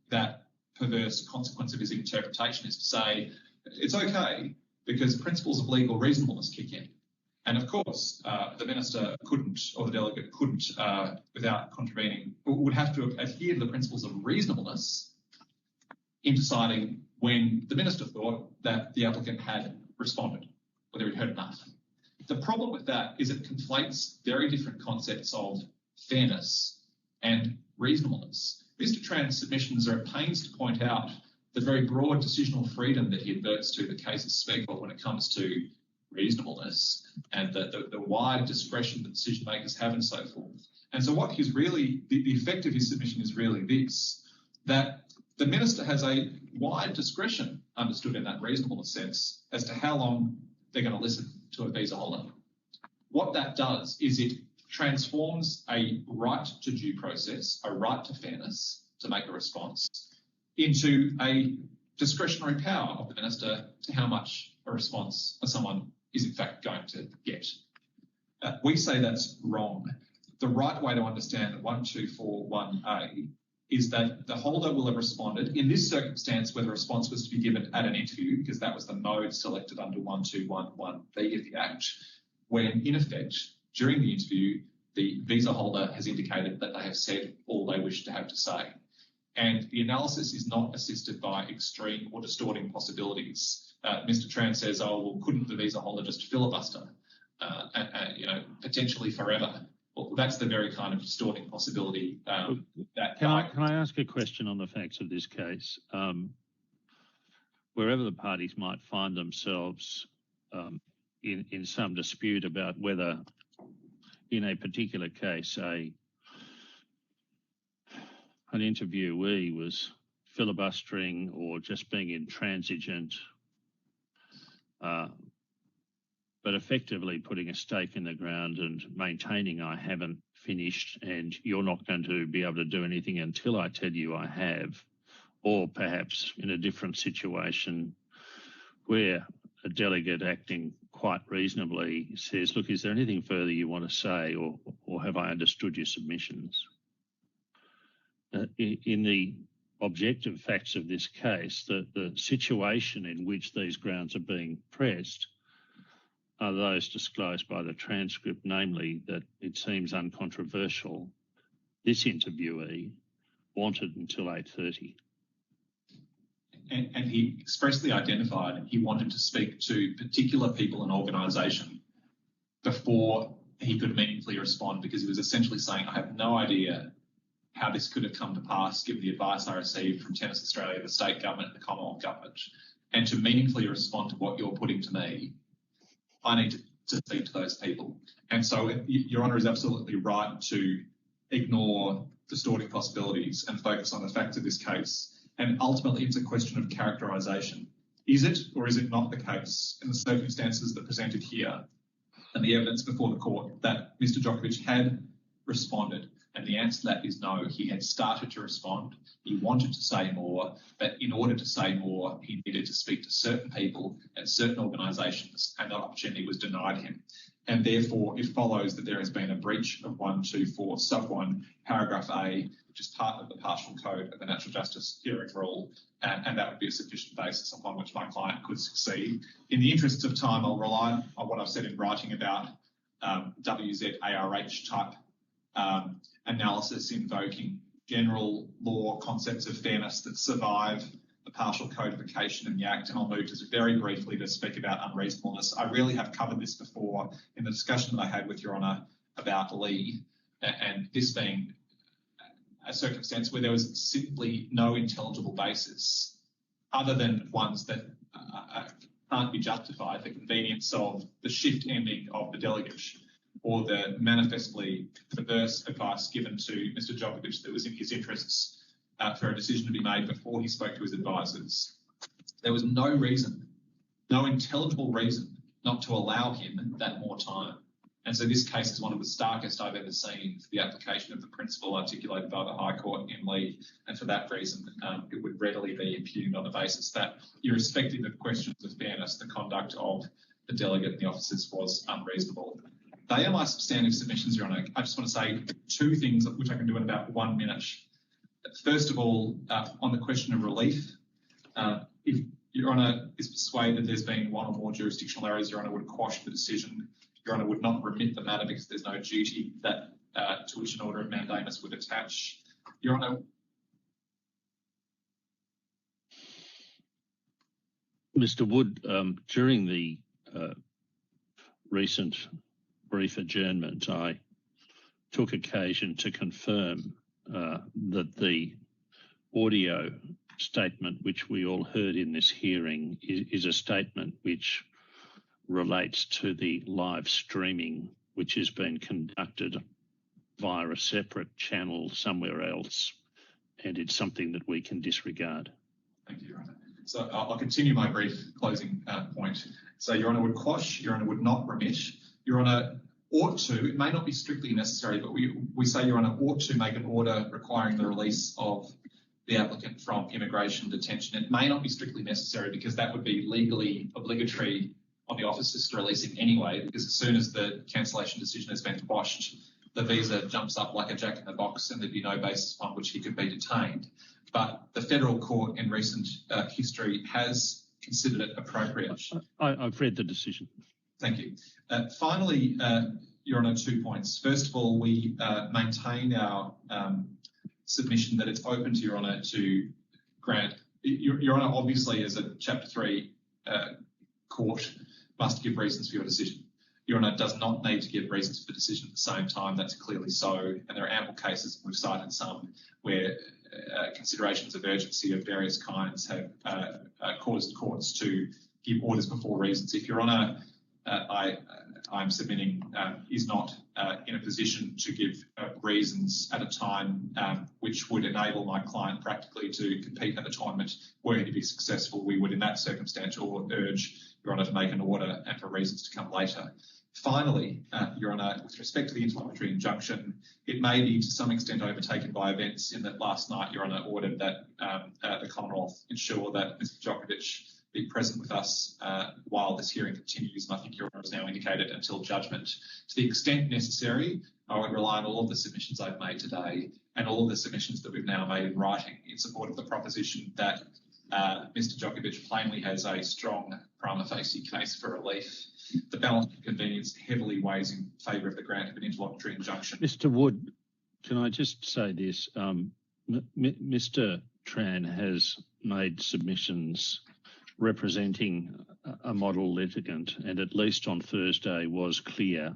that perverse consequence of his interpretation is to say, it's okay because principles of legal reasonableness kick in. And of course, the minister couldn't, or the delegate couldn't, without contravening, would have to adhere to the principles of reasonableness in deciding when the minister thought that the applicant had responded, whether he'd heard enough. The problem with that is it conflates very different concepts of fairness and reasonableness. Mr. Tran's submissions are at pains to point out the very broad decisional freedom that he adverts to the cases speak of when it comes to reasonableness and the wide discretion that decision makers have and so forth. And so what he's really, the effect of his submission is really this, that the minister has a wide discretion, understood in that reasonableness sense, as to how long they're going to listen to a visa holder. What that does is it transforms a right to due process, a right to fairness to make a response, into a discretionary power of the minister to how much a response of someone is in fact going to get. We say that's wrong. The right way to understand 1241A is that the holder will have responded in this circumstance where the response was to be given at an interview, because that was the mode selected under 1211B of the Act, when in effect, during the interview, the visa holder has indicated that they have said all they wish to have to say. And the analysis is not assisted by extreme or distorting possibilities. Mr. Tran says, oh, well, couldn't the visa holder just filibuster, potentially forever? Well, that's the very kind of distorting possibility that... Can I ask a question on the facts of this case? wherever the parties might find themselves in some dispute about whether, in a particular case, an interviewee was filibustering or just being intransigent, but effectively putting a stake in the ground and maintaining I haven't finished and you're not going to be able to do anything until I tell you I have, or perhaps in a different situation where a delegate acting quite reasonably says, look, is there anything further you want to say, or have I understood your submissions? In the objective facts of this case, the situation in which these grounds are being pressed are those disclosed by the transcript, namely that it seems uncontroversial this interviewee wanted until 8:30. And he expressly identified he wanted to speak to particular people and organisation before he could meaningfully respond, because he was essentially saying, I have no idea how this could have come to pass given the advice I received from Tennis Australia, the state government and the Commonwealth government. And to meaningfully respond to what you're putting to me, I need to speak to those people. And so Your Honour is absolutely right to ignore distorting possibilities and focus on the facts of this case. And ultimately, it's a question of characterisation. Is it or is it not the case in the circumstances that are presented here and the evidence before the court that Mr Djoković had responded? And the answer to that is no. He had started to respond. He wanted to say more, but in order to say more, he needed to speak to certain people and certain organisations, and that opportunity was denied him. And therefore, it follows that there has been a breach of 124 sub 1 paragraph A, which is part of the partial code of the Natural Justice Hearing Rule, and that would be a sufficient basis upon which my client could succeed. In the interests of time, I'll rely on what I've said in writing about WZARH type analysis invoking general law concepts of fairness that survive the partial codification in the Act, and I'll move just very briefly to speak about unreasonableness. I really have covered this before in the discussion that I had with Your Honour about Lee, and this being a circumstance where there was simply no intelligible basis other than ones that can't be justified, the convenience of the shift ending of the delegate or the manifestly perverse advice given to Mr Djoković that was in his interests for a decision to be made before he spoke to his advisors. There was no reason, no intelligible reason not to allow him that more time. And so this case is one of the starkest I've ever seen for the application of the principle articulated by the High Court in Lee. And for that reason, it would readily be impugned on the basis that, irrespective of questions of fairness, the conduct of the delegate and the officers was unreasonable. They are my substantive submissions, Your Honour. I just want to say two things which I can do in about 1 minute. First of all, on the question of relief, if Your Honour is persuaded there's been one or more jurisdictional errors, Your Honour would quash the decision. Your Honour would not remit the matter because there's no duty that to which an order of mandamus would attach. Your Honour. Mr Wood, during the recent brief adjournment, I took occasion to confirm that the audio statement which we all heard in this hearing is a statement which relates to the live streaming which has been conducted via a separate channel somewhere else, and it's something that we can disregard. Thank you, Your Honour. So I'll continue my brief closing point. So Your Honour would quash, Your Honour would not remit. Your Honour ought to, it may not be strictly necessary, but we say Your Honour ought to make an order requiring the release of the applicant from immigration detention. It may not be strictly necessary because that would be legally obligatory on the officers to release him anyway, because as soon as the cancellation decision has been quashed, the visa jumps up like a jack in the box and there'd be no basis upon which he could be detained. But the federal court in recent history has considered it appropriate. I've read the decision. Thank you. Finally, Your Honour, 2 points. First of all, we maintain our submission that it's open to Your Honour to grant. Your Honour, obviously, as a Chapter 3 court, must give reasons for your decision. Your Honour, does not need to give reasons for the decision at the same time. That's clearly so. And there are ample cases, we've cited some, where considerations of urgency of various kinds have caused courts to give orders before reasons. If Your Honour, I'm submitting, is not in a position to give reasons at a time which would enable my client practically to compete at the tournament were he to be successful, we would in that circumstance urge Your Honour to make an order and for reasons to come later. Finally, Your Honour, with respect to the interlocutory injunction, it may be to some extent overtaken by events in that last night Your Honour ordered that the Commonwealth ensure that Mr Djoković be present with us while this hearing continues, and I think Your Honour has now indicated until judgment. To the extent necessary, I would rely on all of the submissions I've made today and all of the submissions that we've now made in writing in support of the proposition that Mr Djoković plainly has a strong prima facie case for relief. The balance of convenience heavily weighs in favour of the grant of an interlocutory injunction. Mr Wood, can I just say this? Mr Tran has made submissions representing a model litigant, and at least on Thursday was clear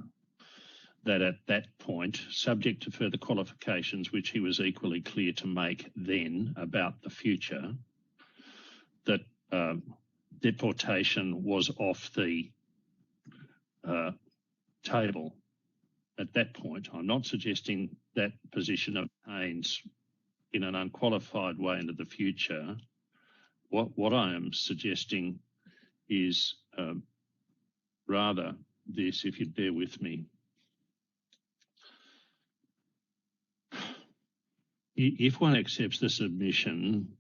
that at that point, subject to further qualifications, which he was equally clear to make then about the future, that deportation was off the table at that point. I'm not suggesting that position obtains in an unqualified way into the future. What I am suggesting is rather this, if you'd bear with me. If one accepts the submission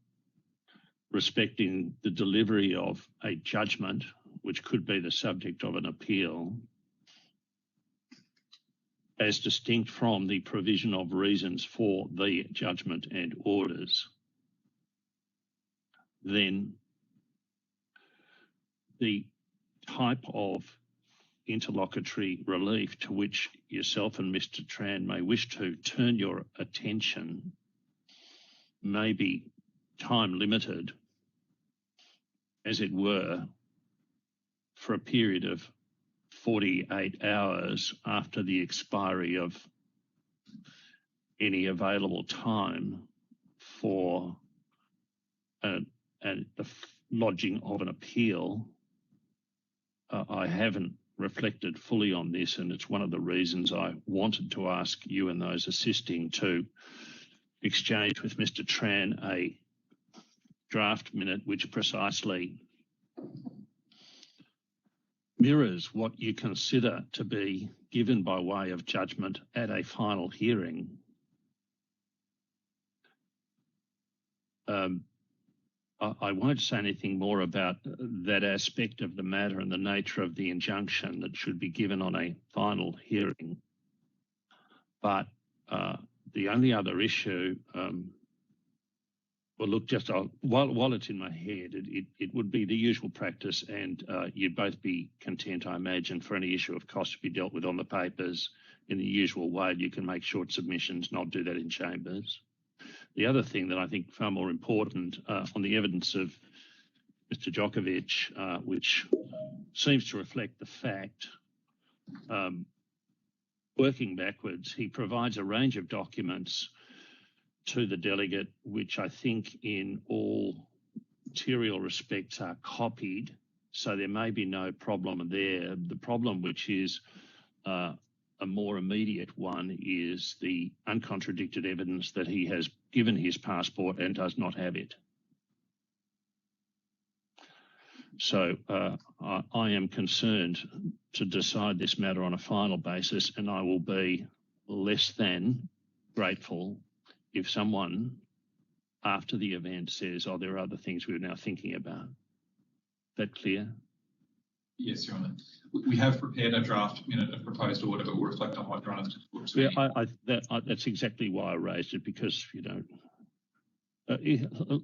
respecting the delivery of a judgment, which could be the subject of an appeal, as distinct from the provision of reasons for the judgment and orders, then the type of interlocutory relief to which yourself and Mr Tran may wish to turn your attention may be time limited, as it were, for a period of 48 hours after the expiry of any available time for the lodging of an appeal. I haven't reflected fully on this, and it's one of the reasons I wanted to ask you and those assisting to exchange with Mr Tran a draft minute which precisely mirrors what you consider to be given by way of judgment at a final hearing. I won't say anything more about that aspect of the matter and the nature of the injunction that should be given on a final hearing. But the only other issue, well, look, just while it's in my head, it would be the usual practice, and you'd both be content, I imagine, for any issue of cost to be dealt with on the papers in the usual way. You can make short submissions, not do that in chambers. The other thing that I think far more important on the evidence of Mr Djoković, which seems to reflect the fact, working backwards, he provides a range of documents to the delegate, which I think in all material respects are copied, so there may be no problem there. The problem, which is a more immediate one, is the uncontradicted evidence that he has given his passport and does not have it. So I am concerned to decide this matter on a final basis, and I will be less than grateful if someone after the event says, oh, there are other things we're now thinking about. That clear? Yes, Your Honour. We have prepared a draft minute of proposed order, but we'll reflect on what Your Honour has put to me. Yeah, that's exactly why I raised it, because, you know,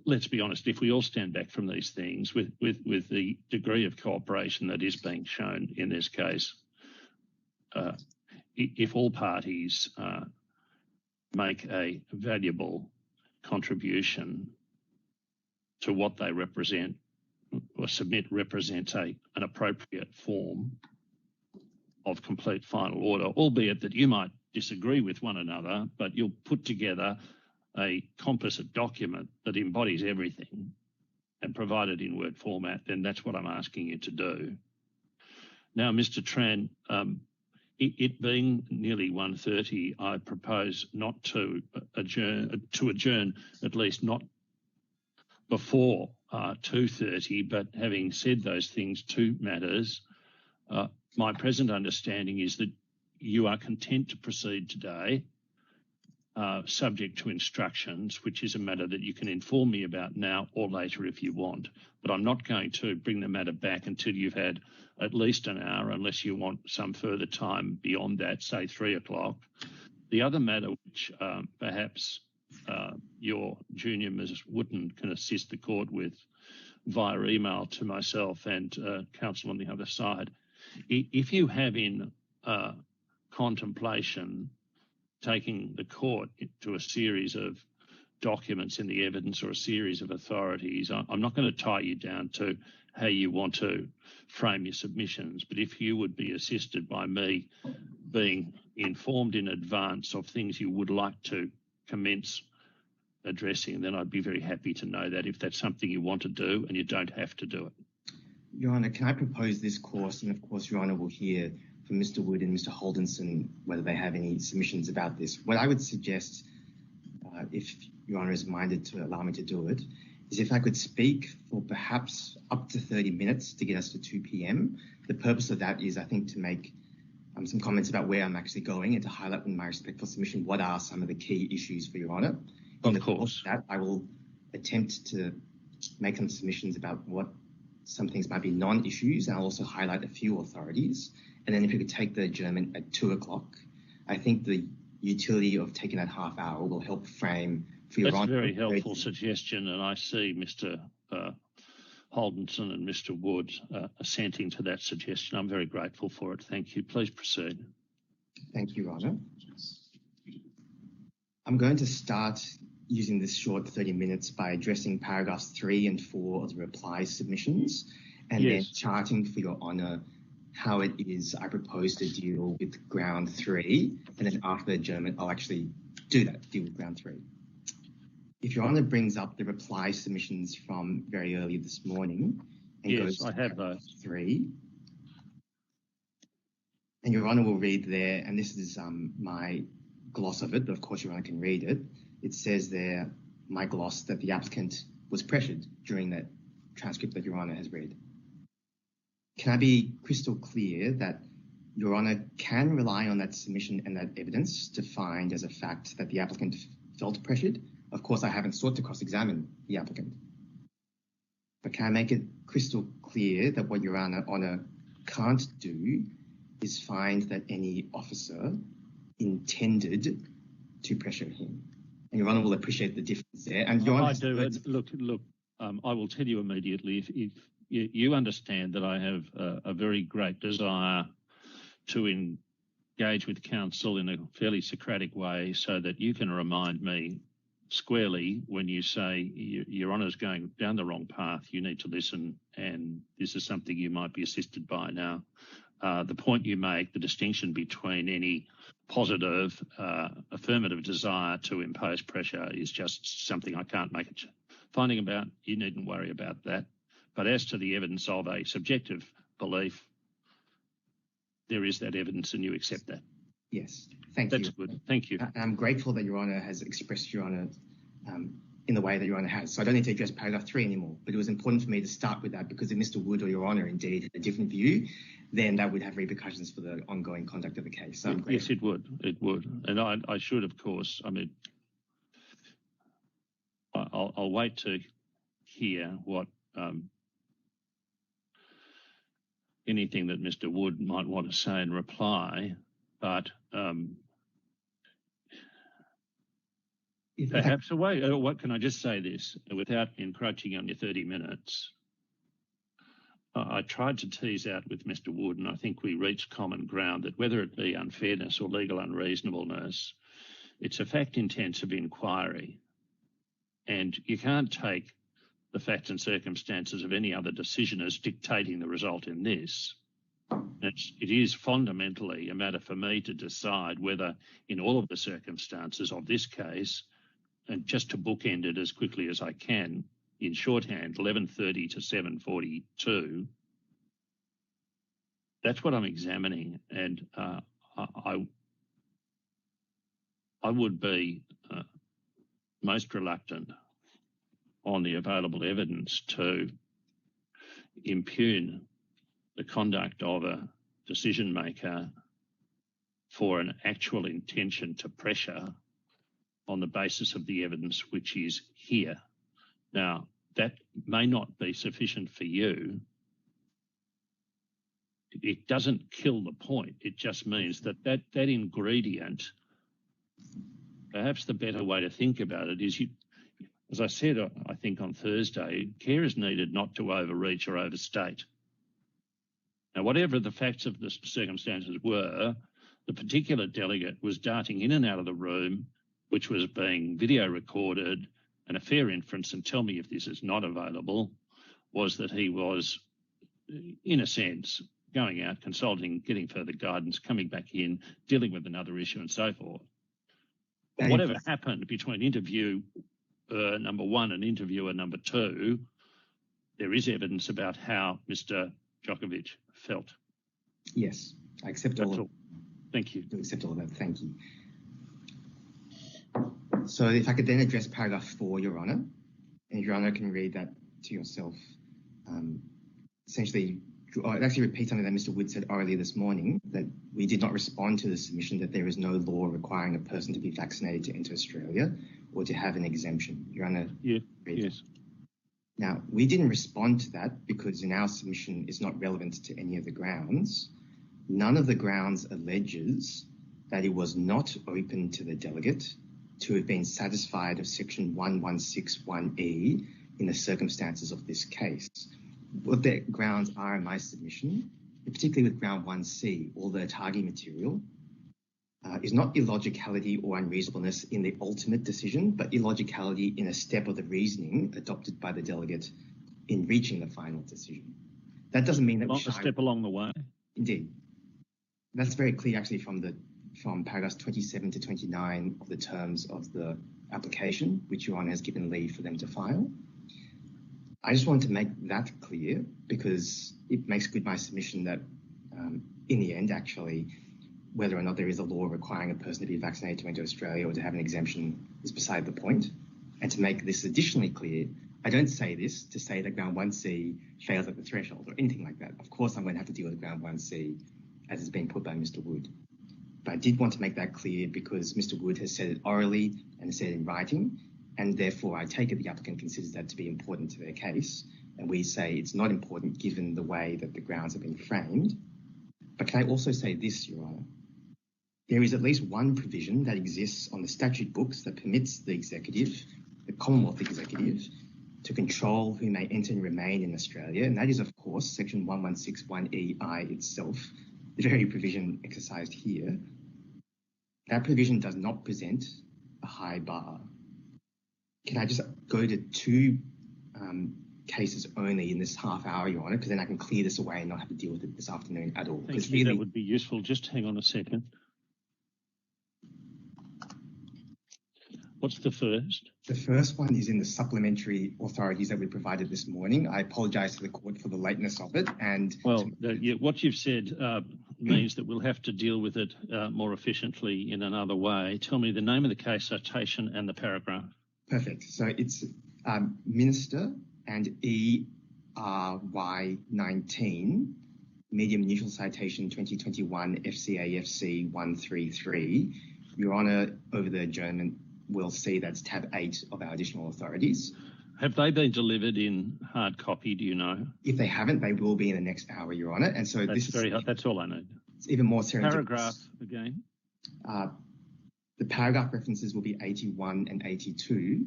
let's be honest, if we all stand back from these things with the degree of cooperation that is being shown in this case, if all parties make a valuable contribution to what they represent or submit represents an appropriate form, of complete final order, albeit that you might disagree with one another, but you'll put together a composite document that embodies everything and provide it in Word format, then that's what I'm asking you to do. Now, Mr. Tran, it being nearly 1:30, I propose not to adjourn, at least not before 2:30, but having said those things, two matters. My present understanding is that you are content to proceed today, subject to instructions, which is a matter that you can inform me about now or later if you want. But I'm not going to bring the matter back until you've had at least an hour, unless you want some further time beyond that, say 3 o'clock. The other matter, which perhaps your junior Ms. Wooten can assist the court with via email to myself and counsel on the other side, if you have in contemplation taking the court to a series of documents in the evidence or a series of authorities, I'm not going to tie you down to how you want to frame your submissions, but if you would be assisted by me being informed in advance of things you would like to commence addressing, then I'd be very happy to know that if that's something you want to do and you don't have to do it. Your Honour, can I propose this course? And of course, Your Honour will hear from Mr. Wood and Mr. Holdenson whether they have any submissions about this. What I would suggest, if Your Honour is minded to allow me to do it, is if I could speak for perhaps up to 30 minutes to get us to 2 p.m. The purpose of that is, I think, to make some comments about where I'm actually going and to highlight in my respectful submission what are some of the key issues for Your Honour. Of course. That I will attempt to make some submissions about what some things might be non-issues, and I'll also highlight a few authorities. And then if you could take the adjournment at 2 o'clock, I think the utility of taking that half hour will help frame for Your Honour. That's a very helpful suggestion, and I see Mr. Holdenson and Mr. Wood assenting to that suggestion. I'm very grateful for it. Thank you. Please proceed. Thank you, Your Honour. I'm going to start using this short 30 minutes by addressing paragraphs 3 and 4 of the reply submissions, and then charting for Your Honour how it is I propose to deal with ground 3, and then after the adjournment, I'll actually do that, deal with ground 3. If Your Honour brings up the reply submissions from very early this morning and goes to paragraph 3, and Your Honour will read there, and this is my gloss of it, but of course Your Honour can read it. It says there, my gloss, that the applicant was pressured during that transcript that Your Honour has read. Can I be crystal clear that Your Honour can rely on that submission and that evidence to find as a fact that the applicant felt pressured? Of course, I haven't sought to cross-examine the applicant. But can I make it crystal clear that what Your Honour can't do is find that any officer intended to pressure him? And Your Honour will appreciate the difference there. And Your Honour, I do. Look. I will tell you immediately. If you understand that I have a very great desire to engage with counsel in a fairly Socratic way, so that you can remind me squarely when you say Your Honour's going down the wrong path, you need to listen, and this is something you might be assisted by now. The point you make, the distinction between any positive, affirmative desire to impose pressure is just something I can't make a finding about. You needn't worry about that. But as to the evidence of a subjective belief, there is that evidence and you accept that. Yes, thank you. That's good. Thank you. I'm grateful that Your Honour has expressed Your Honour in the way that Your Honour has. So I don't need to address paragraph 3 anymore. But it was important for me to start with that, because if Mr. Wood or Your Honour indeed had a different view, then that would have repercussions for the ongoing conduct of the case. So yes, it would. It would. And I should, of course, I mean, I'll wait to hear what anything that Mr. Wood might want to say in reply, but perhaps a way. What can I just say this without encroaching on your 30 minutes? I tried to tease out with Mr. Wood, and I think we reached common ground that whether it be unfairness or legal unreasonableness, it's a fact-intensive inquiry, and you can't take the facts and circumstances of any other decision as dictating the result in this. It is fundamentally a matter for me to decide whether, in all of the circumstances of this case, and just to bookend it as quickly as I can, in shorthand, 11:30 to 7:42, that's what I'm examining, and I would be most reluctant on the available evidence to impugn the conduct of a decision maker for an actual intention to pressure on the basis of the evidence which is here. Now, that may not be sufficient for you. It doesn't kill the point. It just means that ingredient, perhaps the better way to think about it is, as I said, I think on Thursday, care is needed not to overreach or overstate. Now, whatever the facts of the circumstances were, the particular delegate was darting in and out of the room, which was being video recorded, and a fair inference, and tell me if this is not available, was that he was, in a sense, going out, consulting, getting further guidance, coming back in, dealing with another issue and so forth. Whatever happened between interview number one and interviewer number two, there is evidence about how Mr. Djoković felt. Yes, I accept all of that. Thank you. I accept all of that. Thank you. So if I could then address paragraph 4, Your Honour, and Your Honour can read that to yourself. Essentially, it actually repeats something that Mr. Wood said orally this morning, that we did not respond to the submission that there is no law requiring a person to be vaccinated to enter Australia or to have an exemption. Your Honour? Yeah, yes. Now, we didn't respond to that because in our submission is not relevant to any of the grounds. None of the grounds alleges that it was not open to the delegate to have been satisfied of section 1161E in the circumstances of this case. What the grounds are in my submission, particularly with ground 1C, all the targeting material, is not illogicality or unreasonableness in the ultimate decision, but illogicality in a step of the reasoning adopted by the delegate in reaching the final decision. That doesn't mean that a step along the way. Indeed. That's very clear actually from paragraphs 27 to 29 of the terms of the application, which Your Honour has given leave for them to file. I just want to make that clear because it makes good my submission that in the end, actually, whether or not there is a law requiring a person to be vaccinated to enter Australia or to have an exemption is beside the point. And to make this additionally clear, I don't say this to say that ground 1C fails at the threshold or anything like that. Of course, I'm going to have to deal with ground 1C as it's been put by Mr. Wood. But I did want to make that clear because Mr. Wood has said it orally and has said it in writing, and therefore I take it the applicant considers that to be important to their case, and we say it's not important given the way that the grounds have been framed. But can I also say this, Your Honour? There is at least one provision that exists on the statute books that permits the executive, the Commonwealth executive, to control who may enter and remain in Australia, and that is, of course, section 1161EI itself, the very provision exercised here. That provision does not present a high bar. Can I just go to two cases only in this half hour, Your Honour, because then I can clear this away and not have to deal with it this afternoon at all. Thank you, that would be useful. Just hang on a second. What's the first? The first one is in the supplementary authorities that we provided this morning. I apologise to the court for the lateness of it. And well, what you've said means that we'll have to deal with it more efficiently in another way. Tell me the name of the case, citation, and the paragraph. Perfect. So it's Minister and ERY 19, Medium Neutral Citation 2021 FCAFC 133. Your Honour, over the adjournment, will see that's tab 8 of our additional authorities. Have they been delivered in hard copy, do you know? If they haven't, they will be in the next hour, Your Honour. And so that's all I need. It's even more serendipitous. Paragraph again. The paragraph references will be 81 and 82.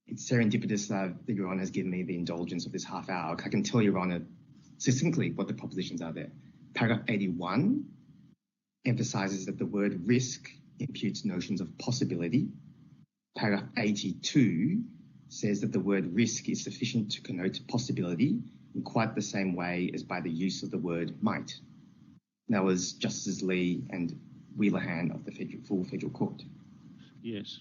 It's serendipitous that Your Honour has given me the indulgence of this half hour. I can tell Your Honour succinctly what the propositions are there. Paragraph 81 emphasises that the word risk imputes notions of possibility. Paragraph 82 says that the word risk is sufficient to connote possibility in quite the same way as by the use of the word might. That was Justices Lee and Wheelahan of the full Federal Court. Yes.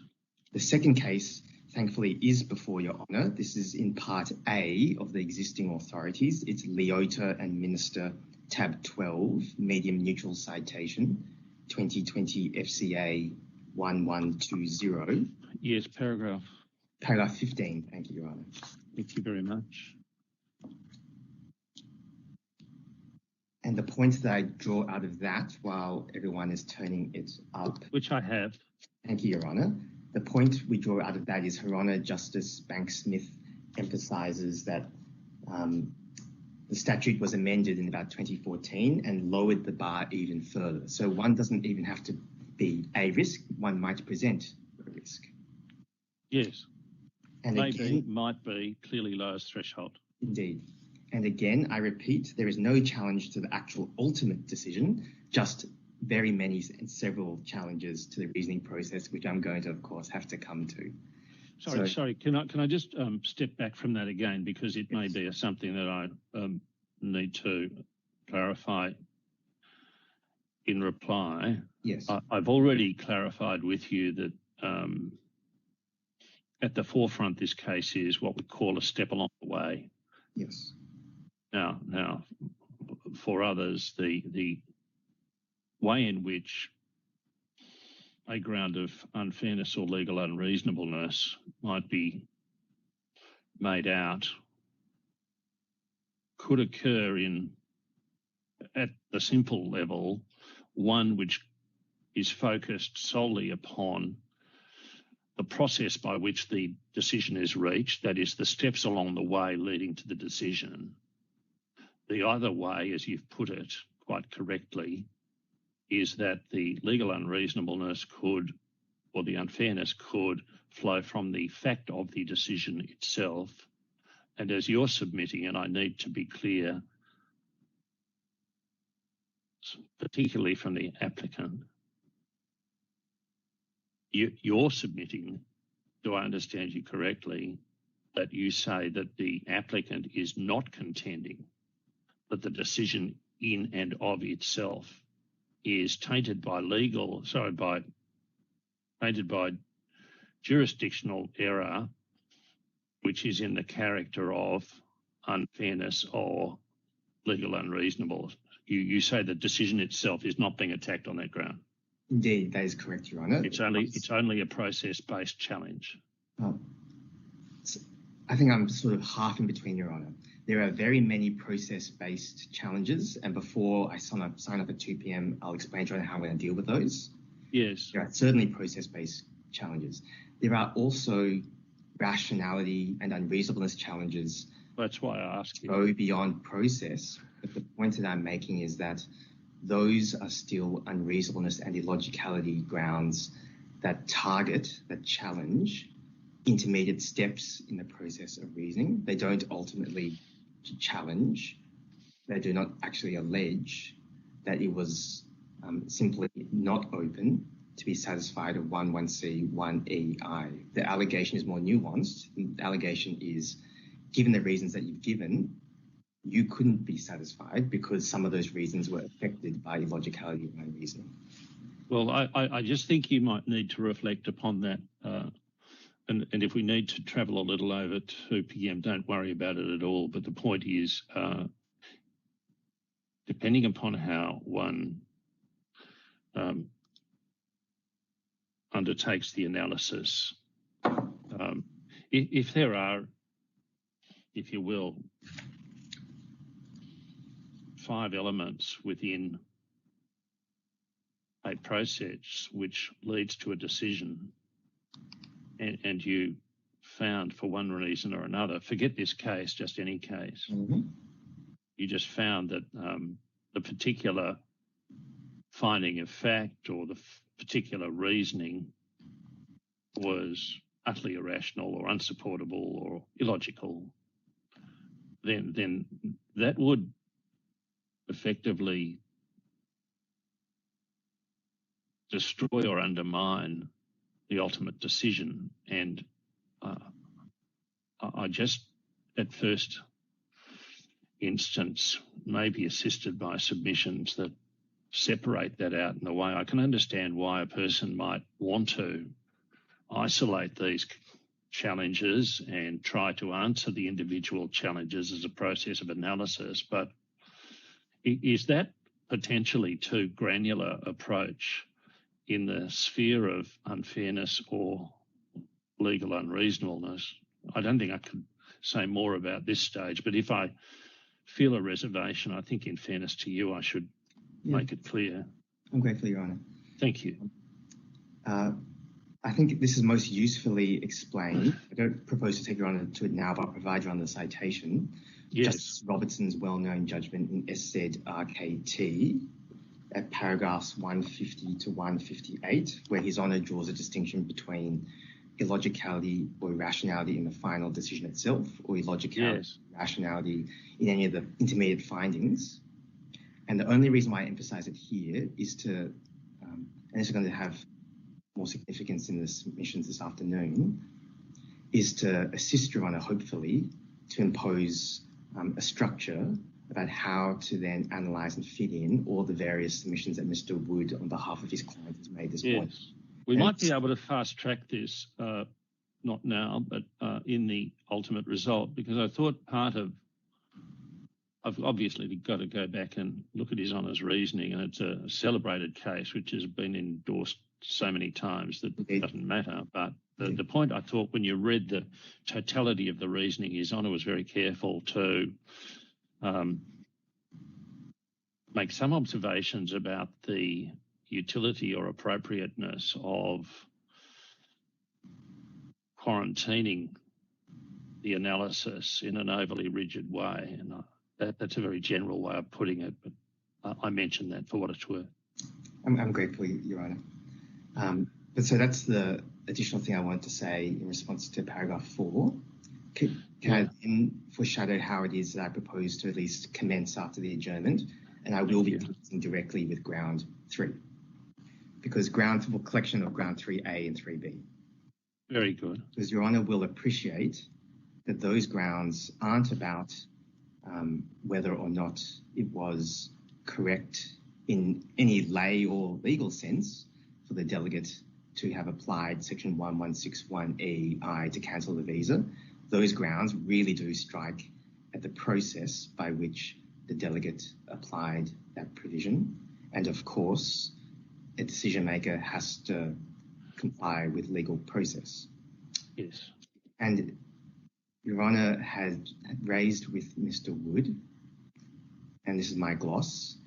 The second case, thankfully, is before Your Honour. This is in Part A of the existing authorities. It's Leota and Minister, tab 12, medium neutral citation, 2020 FCA 1120. Yes, paragraph. Paragraph 15. Thank you, Your Honour. Thank you very much. And the point that I draw out of that, while everyone is turning it up, Which I have. thank you, Your Honour. The point we draw out of that is Her Honour Justice Banks-Smith emphasises that the statute was amended in about 2014 and lowered the bar even further. So one doesn't even have to be a risk, one might present a risk. Yes. And Maybe, again, might be, clearly lowest threshold. indeed. And again, I repeat, there is no challenge to the actual ultimate decision, just very many and several challenges to the reasoning process, which I'm going to, of course, have to come to. Sorry. Can I just step back from that again, because it may be something that I need to clarify in reply. Yes. I've already clarified with you that at the forefront this case is what we call a step along the way. Yes. Now, for others, the way in which a ground of unfairness or legal unreasonableness might be made out could occur at the simple level, one which is focused solely upon the process by which the decision is reached, that is, the steps along the way leading to the decision. The other way, as you've put it quite correctly, is that the legal unreasonableness could, or the unfairness could, flow from the fact of the decision itself. And as you're submitting, and I need to be clear, particularly from the applicant, you're submitting, do I understand you correctly, that you say that the applicant is not contending that the decision in and of itself is tainted by jurisdictional error, which is in the character of unfairness or legal unreasonableness. You say the decision itself is not being attacked on that ground. Indeed, that is correct, Your Honour. It's only a process-based challenge. I think I'm sort of half in between, Your Honour. There are very many process-based challenges, and before I sign up at 2 p.m, I'll explain to you how I'm going to deal with those. Yes. There are certainly process-based challenges. There are also rationality and unreasonableness challenges. That's why I asked you. Go beyond process, but the point that I'm making is that those are still unreasonableness and illogicality grounds that challenge intermediate steps in the process of reasoning. They don't ultimately challenge, they do not actually allege that it was simply not open to be satisfied of 11C, 1EI. The allegation is more nuanced. The allegation is, given the reasons that you've given, you couldn't be satisfied because some of those reasons were affected by illogicality and unreasoning. Well, I just think you might need to reflect upon that. And if we need to travel a little over 2 p.m, don't worry about it at all. But the point is, depending upon how one undertakes the analysis, if there are, if you will, 5 elements within a process which leads to a decision, and you found for one reason or another, forget this case, just any case, you just found that the particular finding of fact or the particular reasoning was utterly irrational or unsupportable or illogical, then that would effectively destroy or undermine the ultimate decision. And I just, at first instance, may be assisted by submissions that separate that out in a way. I can understand why a person might want to isolate these challenges and try to answer the individual challenges as a process of analysis, but is that potentially too granular approach in the sphere of unfairness or legal unreasonableness? I don't think I could say more about this stage, but if I feel a reservation, I think in fairness to you, I should make it clear. I'm grateful, Your Honour. Thank you. I think this is most usefully explained. I don't propose to take Your Honour to it now, but I'll provide you on the citation. Yes. Justice Robertson's well-known judgment in SZ RKT at paragraphs 150 to 158, where His Honour draws a distinction between illogicality or irrationality in the final decision itself, or illogicality, irrationality in any of the intermediate findings. And the only reason why I emphasise it here is to, and this is going to have more significance in the submissions this afternoon, is to assist Your Honour, hopefully, to impose a structure about how to then analyse and fit in all the various submissions that Mr. Wood, on behalf of his client, has made this morning. We might be able to fast track this, not now, but in the ultimate result, because I thought part of, I've obviously got to go back and look at His Honour's reasoning, and it's a celebrated case which has been endorsed so many times that it doesn't matter. But the point, I thought, when you read the totality of the reasoning, His Honour was very careful to make some observations about the utility or appropriateness of quarantining the analysis in an overly rigid way. And that's a very general way of putting it, but I mentioned that for what it's worth. I'm grateful, Your Honour. But so that's the additional thing I wanted to say in response to paragraph 4. Can I then foreshadow how it is that I propose to at least commence after the adjournment? And I will be commencing directly with ground 3, because ground for collection of ground 3A and 3B. Very good. Because Your Honour will appreciate that those grounds aren't about whether or not it was correct in any lay or legal sense for the delegate to have applied section 1161EI to cancel the visa. Those grounds really do strike at the process by which the delegate applied that provision. And of course, a decision maker has to comply with legal process. Yes. And Your Honour had raised with Mr. Wood, and this is my gloss,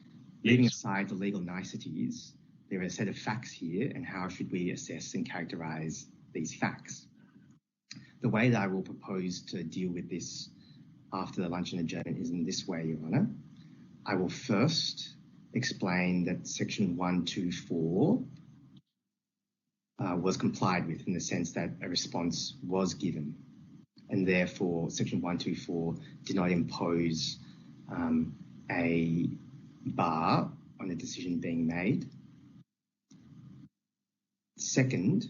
leaving aside the legal niceties, there are a set of facts here, and how should we assess and characterise these facts? The way that I will propose to deal with this after the luncheon adjournment is in this way, Your Honour. I will first explain that section 124 was complied with, in the sense that a response was given, and therefore section 124 did not impose a bar on a decision being made. Second,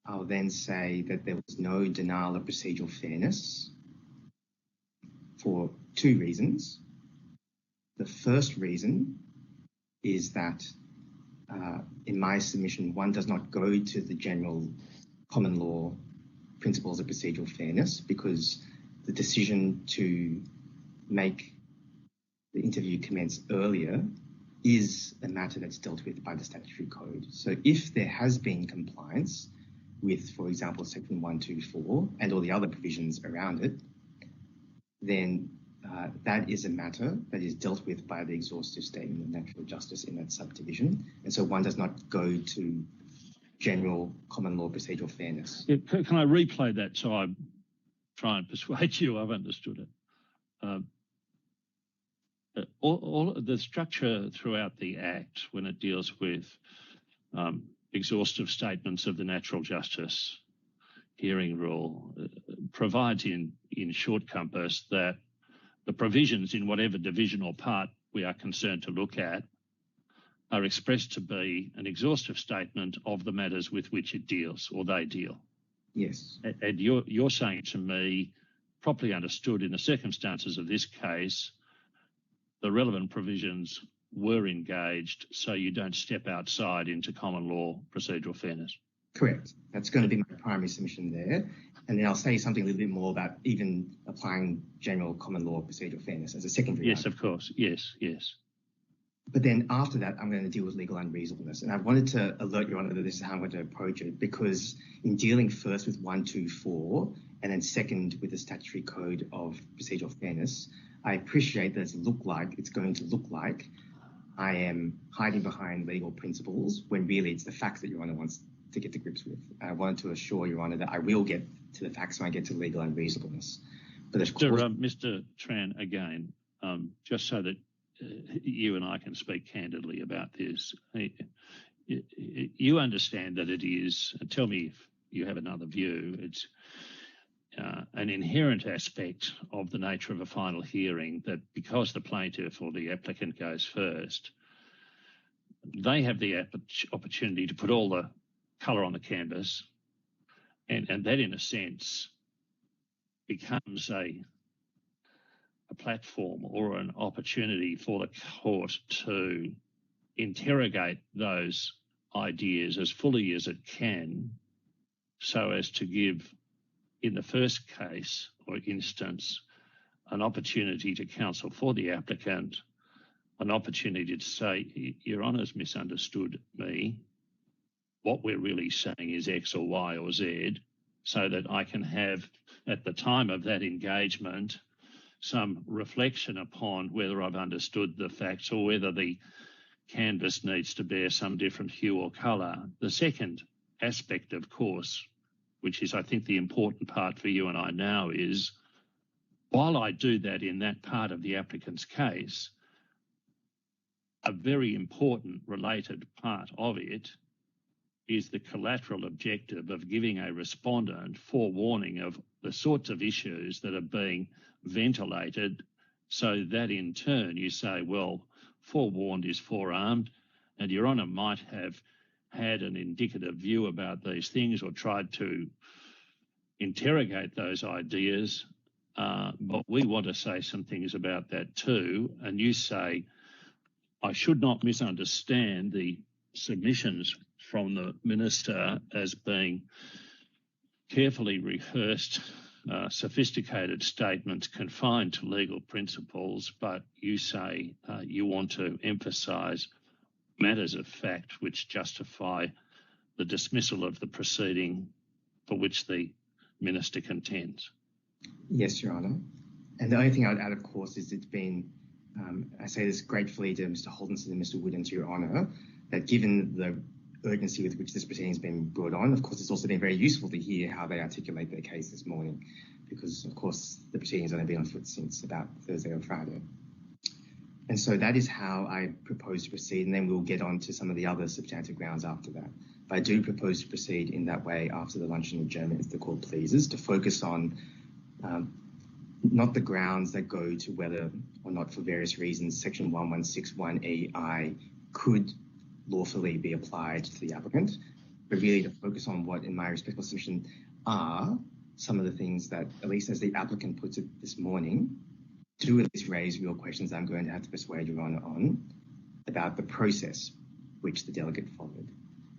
I'll then say that there was no denial of procedural fairness for 2 reasons. The first reason is that in my submission, one does not go to the general common law principles of procedural fairness, because the decision to make the interview commence earlier is a matter that's dealt with by the statutory code. So if there has been compliance with, for example, section 124 and all the other provisions around it, then that is a matter that is dealt with by the exhaustive statement of natural justice in that subdivision. And so one does not go to general common law procedural fairness. Yeah, can I replay that so I try and persuade you I've understood it? All the structure throughout the Act, when it deals with exhaustive statements of the natural justice hearing rule, provides in short compass that the provisions in whatever division or part we are concerned to look at are expressed to be an exhaustive statement of the matters with which it deals, or they deal. Yes. And you're saying to me, properly understood in the circumstances of this case, the relevant provisions were engaged, so you don't step outside into common law procedural fairness. Correct. That's going to be my primary submission there. And then I'll say something a little bit more about even applying general common law procedural fairness as a secondary. Yes, of course. Yes, yes. But then after that, I'm going to deal with legal unreasonableness. And I wanted to alert Your Honour that this is how I'm going to approach it, because in dealing first with 124 and then second with the statutory code of procedural fairness, I appreciate that it's going to look like I am hiding behind legal principles when really it's the facts that Your Honour wants to get to grips with. I wanted to assure Your Honour that I will get to the facts when I get to legal unreasonableness. But of course, Mr. Tran, again, just so that you and I can speak candidly about this, you understand that it is, tell me if you have another view, it's an inherent aspect of the nature of a final hearing that because the plaintiff or the applicant goes first, they have the opportunity to put all the colour on the canvas, and that in a sense becomes a platform or an opportunity for the court to interrogate those ideas as fully as it can, so as to give, in the first case or instance, an opportunity to counsel for the applicant, an opportunity to say, Your Honour's misunderstood me. What we're really saying is X or Y or Z, so that I can have, at the time of that engagement, some reflection upon whether I've understood the facts or whether the canvas needs to bear some different hue or colour. The second aspect, of course, which is I think the important part for you and I now, is while I do that in that part of the applicant's case, a very important related part of it is the collateral objective of giving a respondent forewarning of the sorts of issues that are being ventilated, so that in turn you say, well, forewarned is forearmed, and Your Honour might have had an indicative view about these things or tried to interrogate those ideas, but we want to say some things about that too. And you say, I should not misunderstand the submissions from the Minister as being carefully rehearsed, sophisticated statements confined to legal principles, but you say you want to emphasise matters of fact which justify the dismissal of the proceeding for which the Minister contends. Yes, Your Honour. And the only thing I'd add, of course, is it's been, I say this gratefully to Mr. Holdenson and Mr. Wood and to Your Honour, that given the urgency with which this proceeding has been brought on, of course, it's also been very useful to hear how they articulate their case this morning, because, of course, the proceedings have only been on foot since about Thursday or Friday. And so that is how I propose to proceed, and then we'll get on to some of the other substantive grounds after that. But I do propose to proceed in that way after the luncheon adjournment, if the court pleases, to focus on not the grounds that go to whether or not, for various reasons, Section 1161EI could lawfully be applied to the applicant, but really to focus on what, in my respectful submission, are some of the things that, at least as the applicant puts it this morning, do at least raise real questions I'm going to have to persuade Your Honour on about the process which the delegate followed.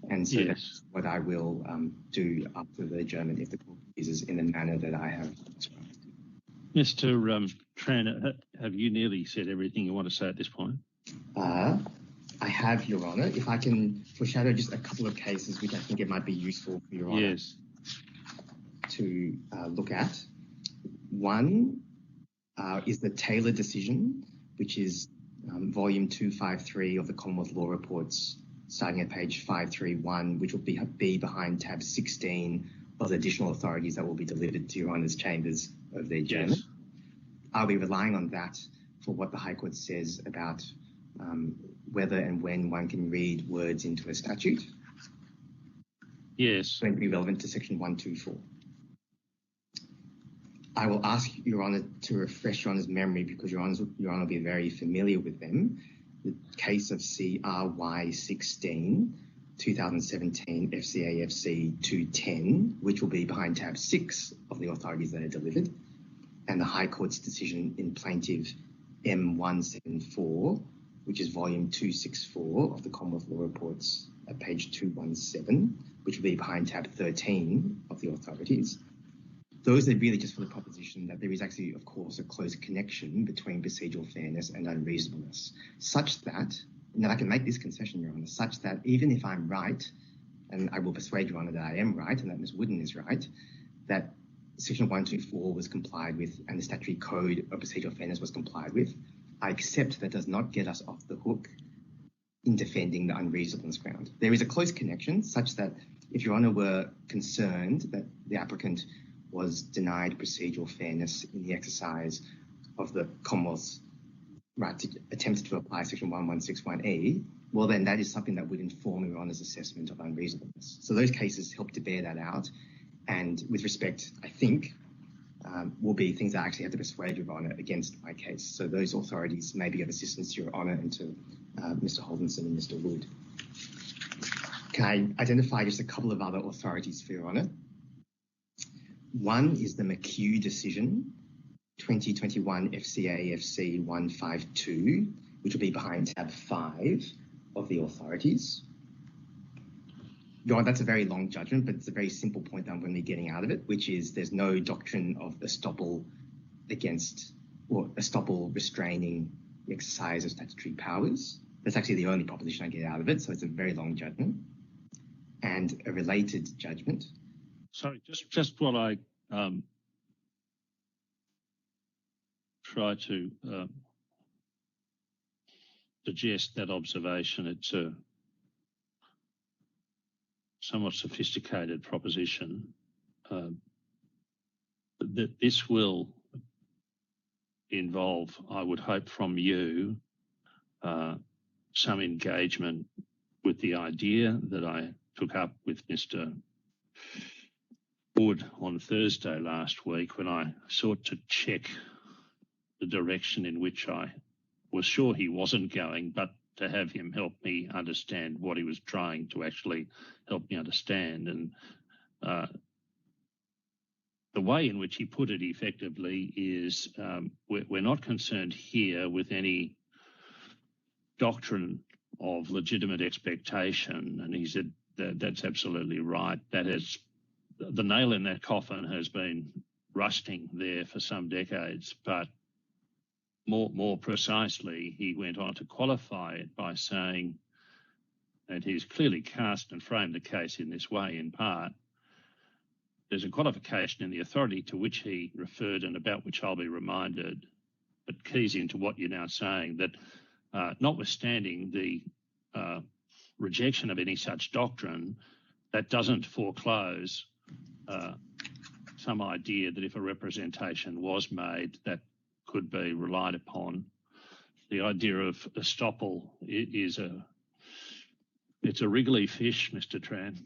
And so that's what I will do after the adjournment, if the court pleases, in the manner that I have described. Mr. Tran, have you nearly said everything you want to say at this point? I have, Your Honour. If I can foreshadow just a couple of cases which I think it might be useful for Your Honour to look at. One is the Taylor decision, which is volume 253 of the Commonwealth Law Reports, starting at page 531, which will be behind tab 16 of the additional authorities that will be delivered to Your Honour's chambers of the adjournment. Yes. I'll be relying on that for what the High Court says about whether and when one can read words into a statute. Yes. It's going to be relevant to Section 124. I will ask Your Honour to refresh Your Honour's memory, because Your Honour will be very familiar with them. The case of CRY 16, 2017 FCAFC 210, which will be behind tab 6 of the authorities that are delivered, and the High Court's decision in plaintiff M174, which is volume 264 of the Commonwealth Law Reports at page 217, which will be behind tab 13 of the authorities. Those are really just for the proposition that there is actually, of course, a close connection between procedural fairness and unreasonableness, such that, and I can make this concession, Your Honour, such that even if I'm right, and I will persuade Your Honour that I am right and that Ms Wooden is right, that Section 124 was complied with and the statutory code of procedural fairness was complied with, I accept that does not get us off the hook in defending the unreasonableness ground. There is a close connection such that if Your Honour were concerned that the applicant was denied procedural fairness in the exercise of the Commonwealth's right to attempt to apply Section 1161E, well then that is something that would inform Your Honour's assessment of unreasonableness. So those cases help to bear that out, and with respect, I think, will be things I actually have to persuade Your Honour against my case. So those authorities may be of assistance to Your Honour and to Mr Holdenson and Mr Wood. Can I identify just a couple of other authorities for Your Honour? One is the McHugh decision, 2021 FCA FC 152, which will be behind tab 5 of the authorities. Your Honour, that's a very long judgment, but it's a very simple point that I'm going to be getting out of it, which is there's no doctrine of estoppel against, or estoppel restraining the exercise of statutory powers. That's actually the only proposition I get out of it, so it's a very long judgment. And a related judgment. Sorry, just while I try to digest that observation, it's a somewhat sophisticated proposition that this will involve, I would hope from you, some engagement with the idea that I took up with Mr Wood on Thursday last week when I sought to check the direction in which I was sure he wasn't going, but to have him help me understand what he was trying to actually help me understand. And the way in which he put it effectively is we're not concerned here with any doctrine of legitimate expectation. And he said that's absolutely right. That is, the nail in that coffin has been rusting there for some decades, but more precisely, he went on to qualify it by saying, and he's clearly cast and framed the case in this way in part, there's a qualification in the authority to which he referred and about which I'll be reminded, but keys into what you're now saying, that notwithstanding the rejection of any such doctrine, that doesn't foreclose some idea that if a representation was made, that could be relied upon. The idea of estoppel is it's a wriggly fish, Mr. Tran.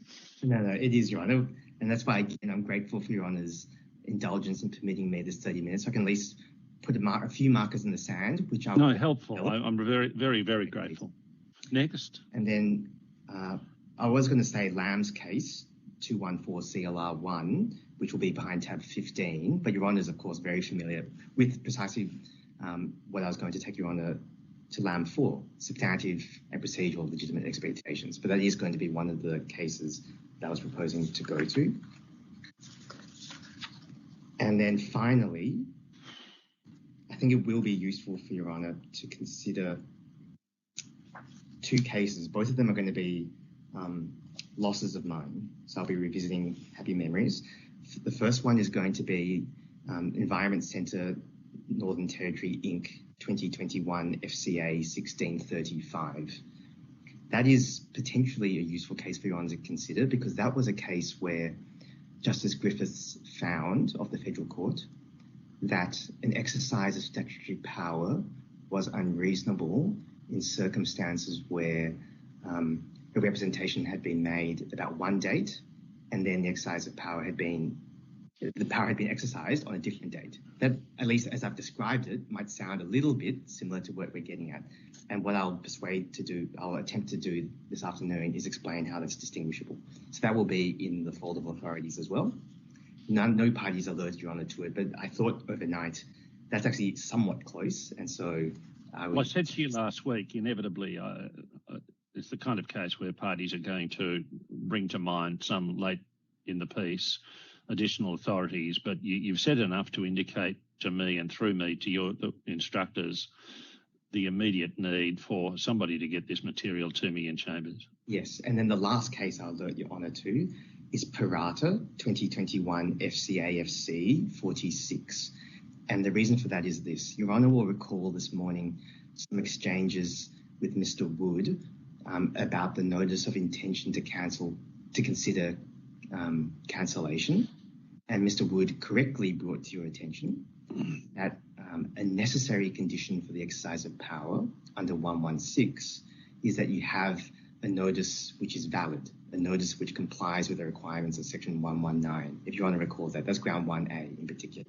No, it is, Your Honour. And that's why, again, I'm grateful for Your Honour's indulgence in permitting me this 30 minutes. So I can at least put a few markers in the sand, which I helpful. I'm very, very, very grateful. Next. And then I was going to say Lamb's case, 214 CLR 1, which will be behind tab 15, but Your Honour is, of course, very familiar with precisely what I was going to take Your Honour to Lamb for, substantive and procedural legitimate expectations. But that is going to be one of the cases that I was proposing to go to. And then finally, I think it will be useful for Your Honour to consider two cases. Both of them are going to be losses of mine. So I'll be revisiting happy memories. The first one is going to be Environment Centre Northern Territory Inc. 2021 FCA 1635. That is potentially a useful case for Your Honour to consider, because that was a case where Justice Griffiths found of the Federal Court that an exercise of statutory power was unreasonable in circumstances where a representation had been made about one date and then the exercise of power had been exercised on a different date. That, at least as I've described it, might sound a little bit similar to what we're getting at. And what I'll attempt to do this afternoon is explain how that's distinguishable. So that will be in the folder of authorities as well. No parties alerted Your Honour to it, but I thought overnight that's actually somewhat close. And so I said to you last week, inevitably, it's the kind of case where parties are going to bring to mind some late in the piece additional authorities, but you've said enough to indicate to me and through me to the instructors the immediate need for somebody to get this material to me in chambers. Yes, and then the last case I'll alert Your Honour to is Parata 2021 FCAFC 46. And the reason for that is this. Your Honour will recall this morning some exchanges with Mr. Wood about the notice of intention to consider cancellation. And Mr. Wood correctly brought to your attention that a necessary condition for the exercise of power under 116 is that you have a notice which is valid, a notice which complies with the requirements of section 119. If Your Honour recalls that, that's ground 1A in particular.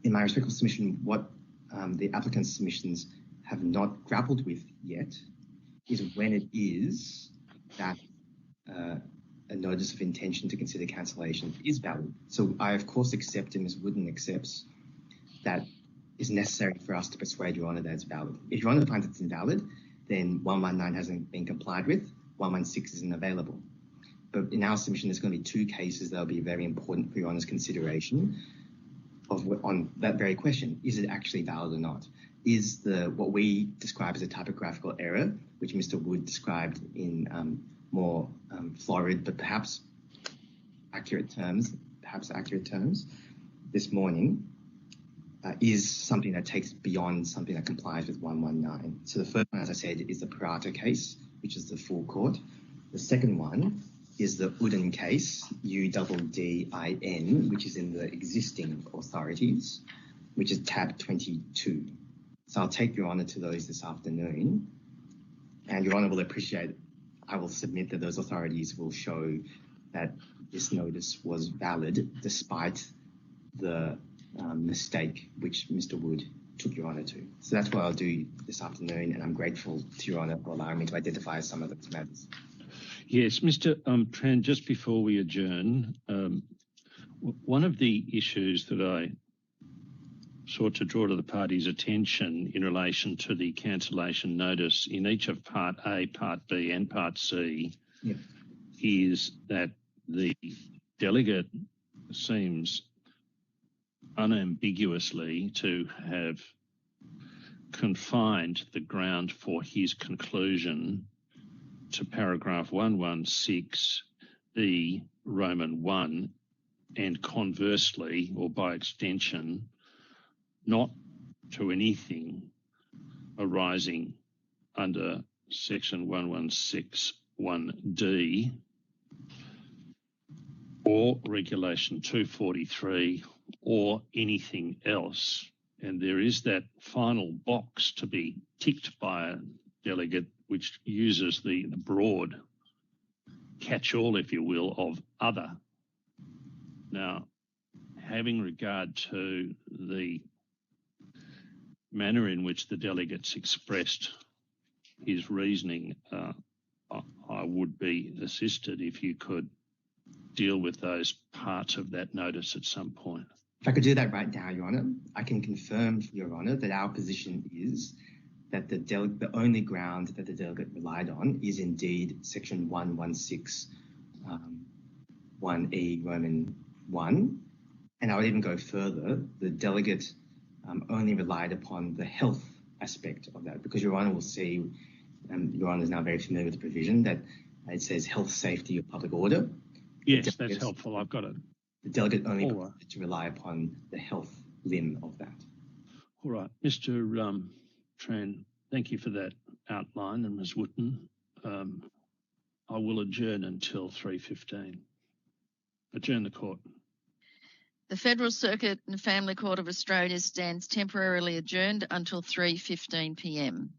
In my respectful submission, what the applicant's submissions have not grappled with yet is when it is that a notice of intention to consider cancellation is valid. So I, of course, accept, and Ms. Wooden accepts, that is necessary for us to persuade Your Honour that it's valid. If Your Honour finds it's invalid, then 119 hasn't been complied with, 116 isn't available. But in our submission, there's going to be two cases that will be very important for Your Honour's consideration on that very question. Is it actually valid or not? Is what we describe as a typographical error, which Mr. Wood described in more florid but perhaps accurate terms this morning, is something that takes beyond something that complies with 119. So the first one, as I said, is the Parata case, which is the full court. The second one is the Udin case, UDDIN, which is in the existing authorities, which is tab 22. So I'll take Your Honour to those this afternoon, and Your Honour will appreciate, I will submit that those authorities will show that this notice was valid despite the mistake which Mr. Wood took Your Honour to. So that's what I'll do this afternoon, and I'm grateful to Your Honour for allowing me to identify some of those matters. Yes, Mr. Tran, just before we adjourn, one of the issues that I sought to draw to the party's attention in relation to the cancellation notice in each of Part A, Part B and Part C is that the delegate seems unambiguously to have confined the ground for his conclusion to paragraph 116E Roman 1, and conversely, or by extension, not to anything arising under section 1161D or regulation 243 or anything else. And there is that final box to be ticked by a delegate which uses the broad catch-all, if you will, of other. Now, having regard to the manner in which the delegates expressed his reasoning, I would be assisted if you could deal with those parts of that notice at some point. If I could do that right now, Your Honour, I can confirm for Your Honour that our position is that the only ground that the delegate relied on is indeed section 116 1E Roman 1. And I would even go further. The delegate only relied upon the health aspect of that, because Your Honour will see, Your Honour is now very familiar with the provision, that it says health, safety, or public order. Yes, that's helpful. I've got it. The delegate only wanted to rely upon the health limb of that. All right. Mr. Tran, thank you for that outline, and Ms. Wooten. I will adjourn until 3:15. Adjourn the court. The Federal Circuit and Family Court of Australia stands temporarily adjourned until 3:15 p.m.